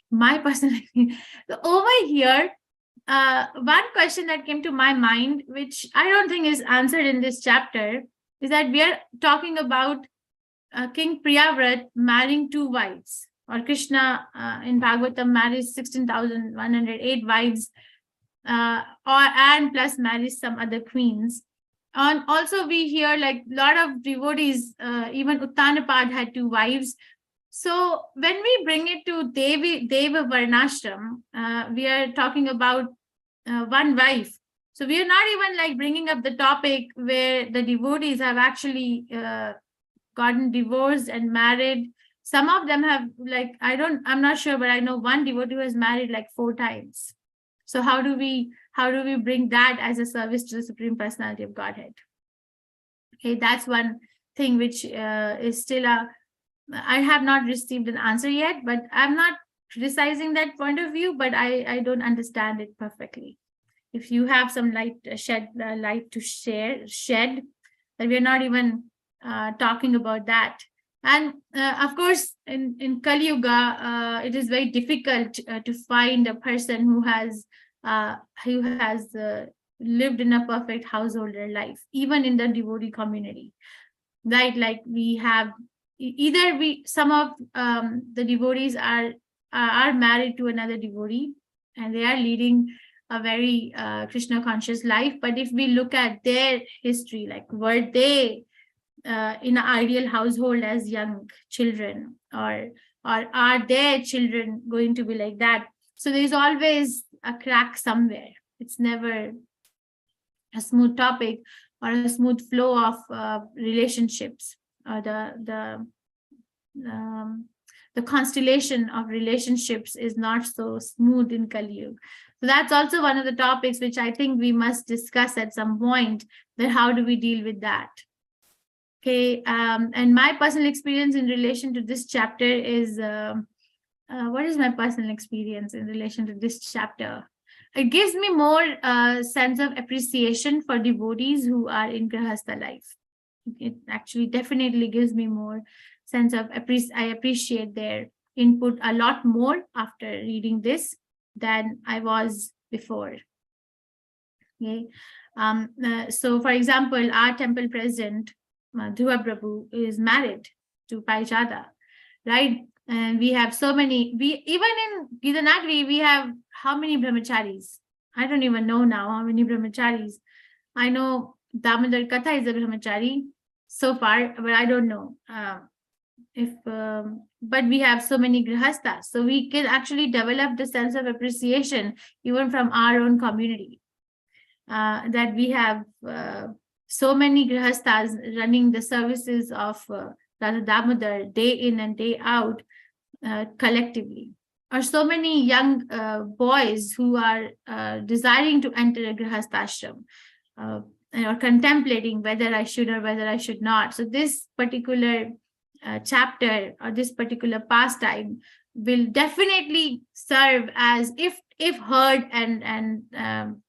my personal experience. So over here, one question that came to my mind, which I don't think is answered in this chapter, is that we are talking about King Priyavrata marrying 2 wives, or Krishna in Bhagavatam marries 16,108 wives, and plus marries some other queens. And also we hear like a lot of devotees, even Uttanapad had 2 wives. So when we bring it to Deva Varnashram, we are talking about 1 wife. So we are not even like bringing up the topic where the devotees have actually gotten divorced and married. Some of them have I'm not sure, but I know one devotee who has married like 4 times. So how do we bring that as a service to the Supreme Personality of Godhead? Okay, that's one thing which is still I have not received an answer yet, but I'm not criticizing that point of view, but I don't understand it perfectly. If you have some light to shed, that we're not even talking about that. And of course, in Kali Yuga, it is very difficult to find a person who has lived in a perfect householder life, even in the devotee community, right? Like we have either some of the devotees are married to another devotee and they are leading a very Krishna conscious life. But if we look at their history, like were they in an ideal household as young children, or are their children going to be like that? So there's always a crack somewhere. It's never a smooth topic or a smooth flow of relationships, or the constellation of relationships is not so smooth in Kali Yuga. So that's also one of the topics which I think we must discuss at some point, that how do we deal with that? Okay, and my personal experience in relation to this chapter is, what is my personal experience in relation to this chapter? It gives me more sense of appreciation for devotees who are in Grahastha life. It actually definitely gives me more sense of I appreciate their input a lot more after reading this than I was before. Okay, so for example, our temple president, Dhruva Prabhu, is married to Parijata, right? And we have so many, even in Gitanagari, we have how many brahmacharis? I don't even know now how many brahmacharis. I know Damodar Katha is a brahmachari so far, but I don't know but we have so many grihasthas. So we can actually develop the sense of appreciation even from our own community, that we have so many grihasthas running the services of Radha Damodar day in and day out collectively, or so many young boys who are desiring to enter a grihastha ashram, or contemplating whether I should or whether I should not. So this particular chapter or this particular pastime will definitely serve as, if heard and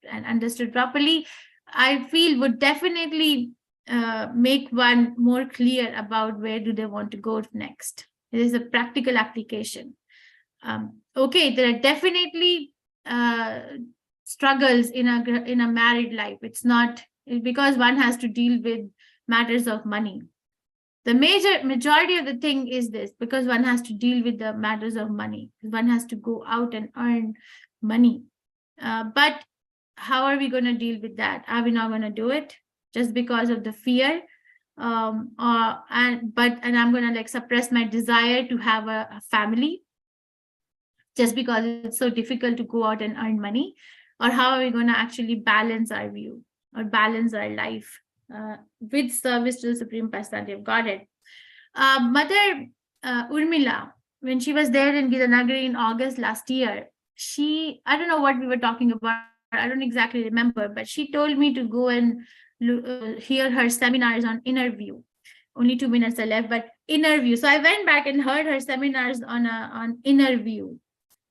understood properly, I feel would definitely make one more clear about where do they want to go next. It is a practical application. Okay, there are definitely struggles in a married life. It's not because one has to deal with matters of money. The majority of the thing is this, because one has to deal with the matters of money. One has to go out and earn money. But how are we going to deal with that? Are we not going to do it just because of the fear? And I'm going to suppress my desire to have a family just because it's so difficult to go out and earn money? Or how are we going to actually balance our view or balance our life with service to the Supreme Personality of Godhead? Mother Urmila, when she was there in Gitanagari in August last year, I don't know what we were talking about, I don't exactly remember, but she told me to go and hear her seminars on inner view. Only 2 minutes are left, but inner view. So I went back and heard her seminars on inner view,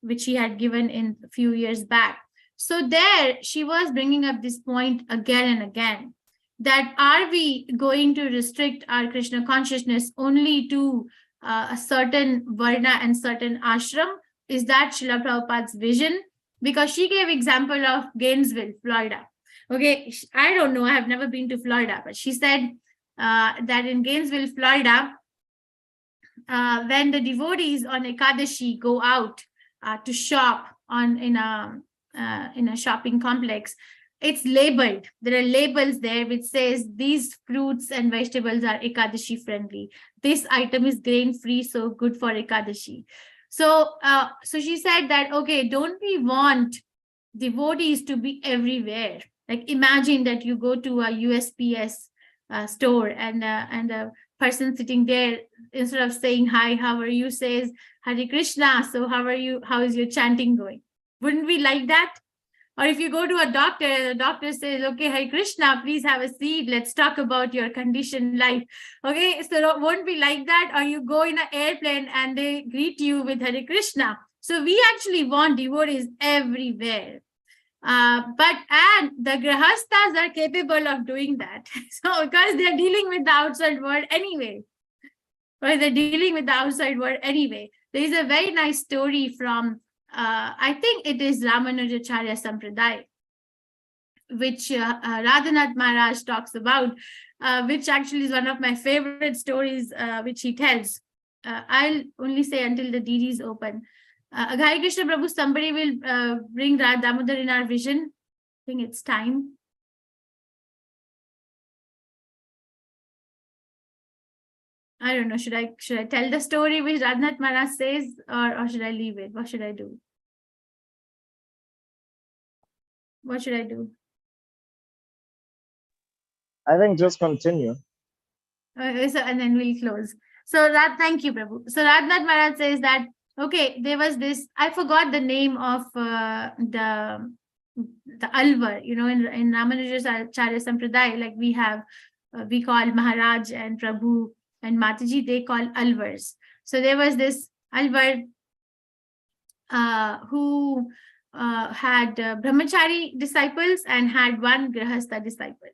which she had given in a few years back. So there she was bringing up this point again and again, that are we going to restrict our Krishna consciousness only to a certain varna and certain ashram? Is that Srila Prabhupada's vision? Because she gave example of Gainesville, Florida. Okay, I don't know, I have never been to Florida, but she said that in Gainesville, Florida, when the devotees on Ekadashi go out to shop in a shopping complex, it's labeled. There are labels there which says these fruits and vegetables are Ekadashi friendly. This item is grain free, so good for Ekadashi. So she said that, okay, don't we want devotees to be everywhere? Like imagine that you go to a USPS store and a person sitting there, instead of saying hi, how are you, says Hare Krishna. So how are you? How is your chanting going? Wouldn't we like that? Or if you go to a doctor and the doctor says, okay, Hare Krishna, please have a seat. Let's talk about your conditioned life. Okay, so won't be like that? Or you go in an airplane and they greet you with Hare Krishna. So we actually want devotees everywhere. And the grahasthas are capable of doing that. So because they're dealing with the outside world anyway. Or they're dealing with the outside world anyway. There is a very nice story from I think it is Ramanujacharya Sampradaya, which Radhanath Maharaj talks about, which actually is one of my favorite stories, which he tells. I'll only say until the DD is open. Ghai Krishna Prabhu, somebody will bring Radha Damodar in our vision. I think it's time. I don't know. Should I tell the story which Radhanath Maharaj says, or should I leave it? What should I do? What should I do? I think just continue. And then we'll close. So thank you, Prabhu. So Radhanath Maharaj says that, okay, there was this, I forgot the name of the Alvar, you know, in Ramanujacharya Sampradaya, like we have, we call Maharaj and Prabhu and Mataji, they call Alvars. So there was this Alvar who had brahmachari disciples and had one grahastha disciple.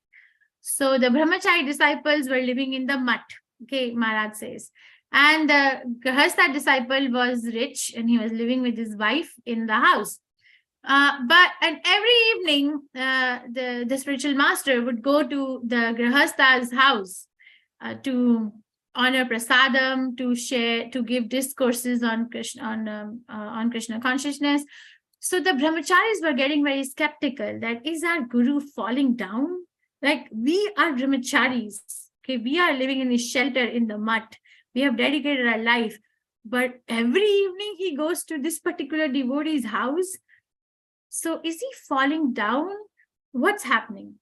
So the brahmachari disciples were living in the mutt, okay, Maharaj says. And the grahastha disciple was rich and he was living with his wife in the house. And every evening, the spiritual master would go to the grahastha's house to honor prasadam, to share, to give discourses on Krishna consciousness. So the brahmacharis were getting very skeptical that, is our guru falling down? Like, we are brahmacharis, okay, we are living in a shelter in the mutt. We have dedicated our life, but every evening he goes to this particular devotee's house. So is he falling down? What's happening?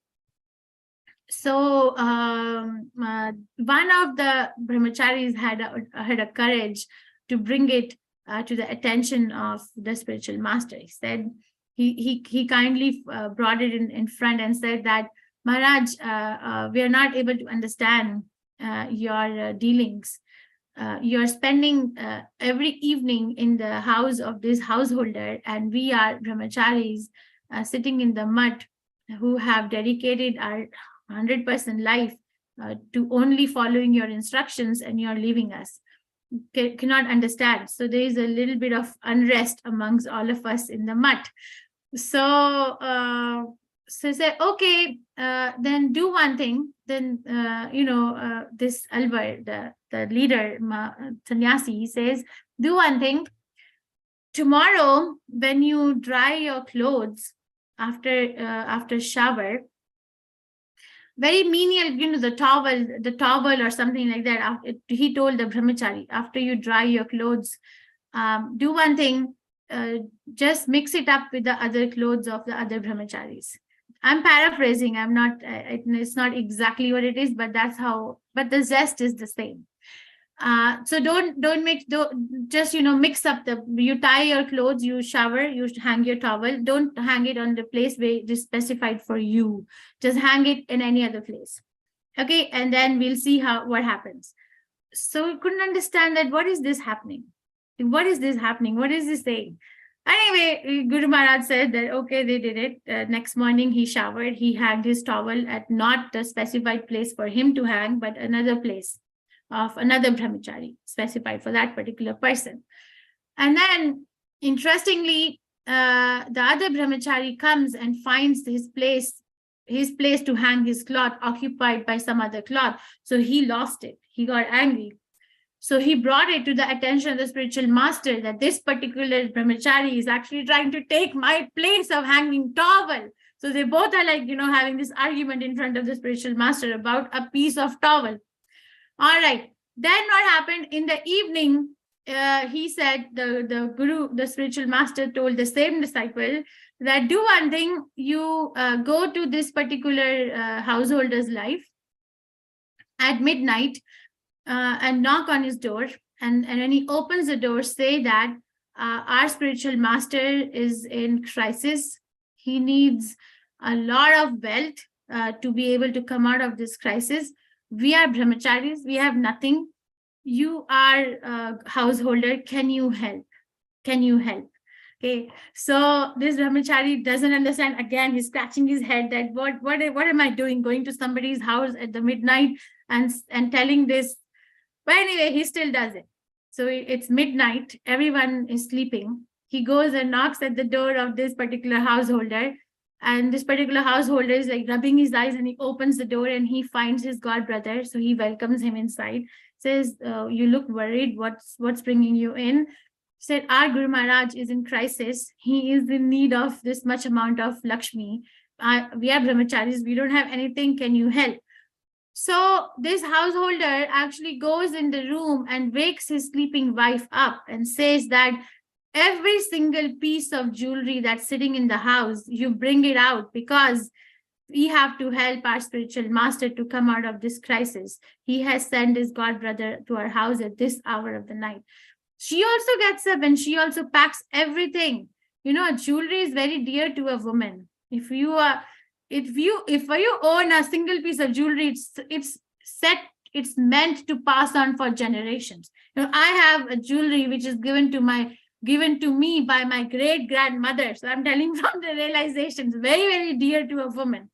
So one of the brahmacharis had a courage to bring it to the attention of the spiritual master. He said, he kindly brought it in front and said that, Maharaj, we are not able to understand your dealings. You're spending every evening in the house of this householder, and we are brahmacharis sitting in the mutt who have dedicated our 100% life to only following your instructions, and you're leaving us. Cannot understand. So there is a little bit of unrest amongst all of us in the mutt. So he said, okay, then do one thing. Then, this Alvar, the leader, sannyasi, he says, do one thing. Tomorrow, when you dry your clothes after shower, very menial, the towel or something like that. He told the brahmachari, after you dry your clothes, do one thing, just mix it up with the other clothes of the other brahmacharis. I'm paraphrasing. I'm not. It's not exactly what it is, but that's how. But the zest is the same. So don't just mix up you tie your clothes, you shower, you hang your towel. Don't hang it on the place where it is specified for you. Just hang it in any other place. Okay, and then we'll see what happens. So we couldn't understand that. What is this happening? What is this happening? What is this saying? Anyway, Guru Maharaj said that, okay, they did it. Next morning, he showered. He hung his towel at not the specified place for him to hang, but another place of another brahmachari specified for that particular person. And then, interestingly, the other brahmachari comes and finds his place to hang his cloth occupied by some other cloth. So he lost it. He got angry. So he brought it to the attention of the spiritual master that this particular brahmachari is actually trying to take my place of hanging towel. So they both are having this argument in front of the spiritual master about a piece of towel. All right. Then what happened in the evening? He said, the guru, the spiritual master, told the same disciple that do one thing. You go to this particular householder's life at midnight. And knock on his door, and when he opens the door, say that our spiritual master is in crisis. He needs a lot of wealth to be able to come out of this crisis. We are brahmacharis. We have nothing. You are a householder. Can you help? Can you help? Okay. So this brahmachari doesn't understand. Again, he's scratching his head that what am I doing? Going to somebody's house at the midnight and telling this. But anyway, he still does it. So it's midnight. Everyone is sleeping. He goes and knocks at the door of this particular householder. And this particular householder is like rubbing his eyes, and he opens the door and he finds his god brother. So he welcomes him inside, says, you look worried. What's bringing you in? Said, our Guru Maharaj is in crisis. He is in need of this much amount of Lakshmi. We are brahmacharis. We don't have anything. Can you help? So this householder actually goes in the room and wakes his sleeping wife up and says that every single piece of jewelry that's sitting in the house, you bring it out, because we have to help our spiritual master to come out of this crisis. He has sent his god brother to our house at this hour of the night. She also gets up and she also packs everything. Jewelry is very dear to a woman. If you own a single piece of jewelry, it's meant to pass on for generations. I have a jewelry which is given to me by my great grandmother. So I'm telling from the realization, it's very, very dear to a woman.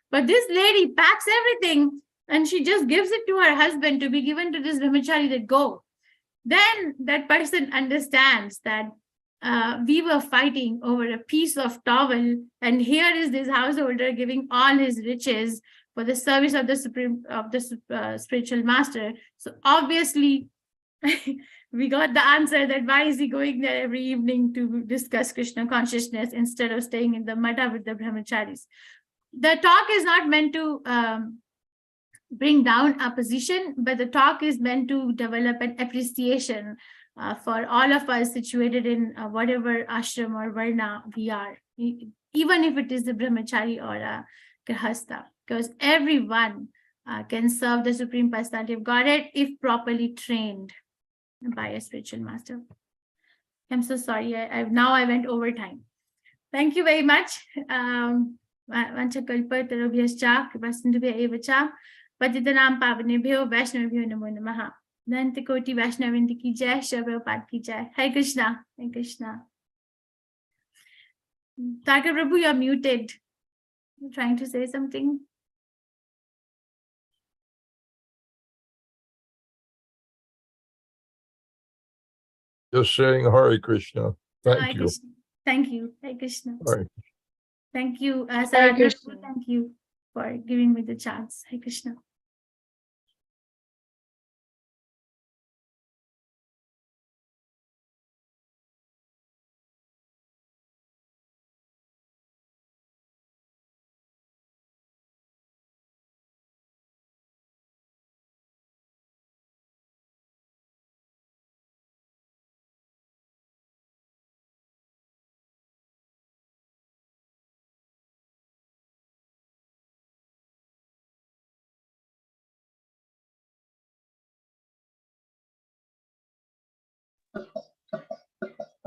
But this lady packs everything and she just gives it to her husband to be given to this brahmachari that go. Then that person understands that we were fighting over a piece of towel, and here is this householder giving all his riches for the service of the spiritual master. So obviously, we got the answer that why is he going there every evening to discuss Krishna consciousness instead of staying in the madha with the brahmacharis. The talk is not meant to bring down a position, but the talk is meant to develop an appreciation for all of us situated in whatever ashram or varna we are, even if it is a brahmachari or a grihastha, because everyone can serve the Supreme Personality of Godhead if properly trained by a spiritual master. I'm so sorry. Now I went over time. Thank you very much. Patitanam Pavanebhyo Vaishnavabhyo Namo Namaha. Nantakoti Vaishnavinti ki jai, Shri Prabhupada ki jai. Hare Krishna, Hare Krishna. Thakur Prabhu, you're muted. You're trying to say something? Just saying Hare Krishna. Hare Thank you. Krishna. Thank you. Hare Krishna. Hare. Thank you, Hare Saradna. Krishna. Thank you for giving me the chance. Hare Krishna.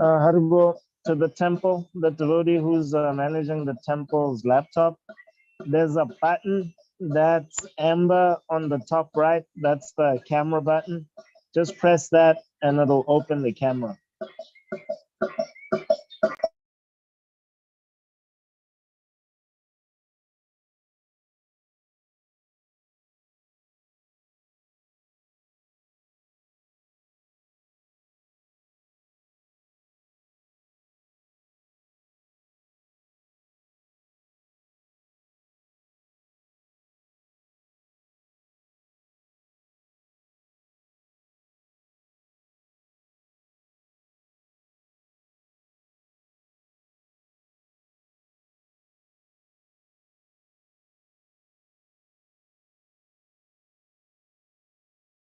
Haribo, to the temple, the devotee who's managing the temple's laptop, there's a button that's amber on the top right. That's the camera button. Just press that and it'll open the camera.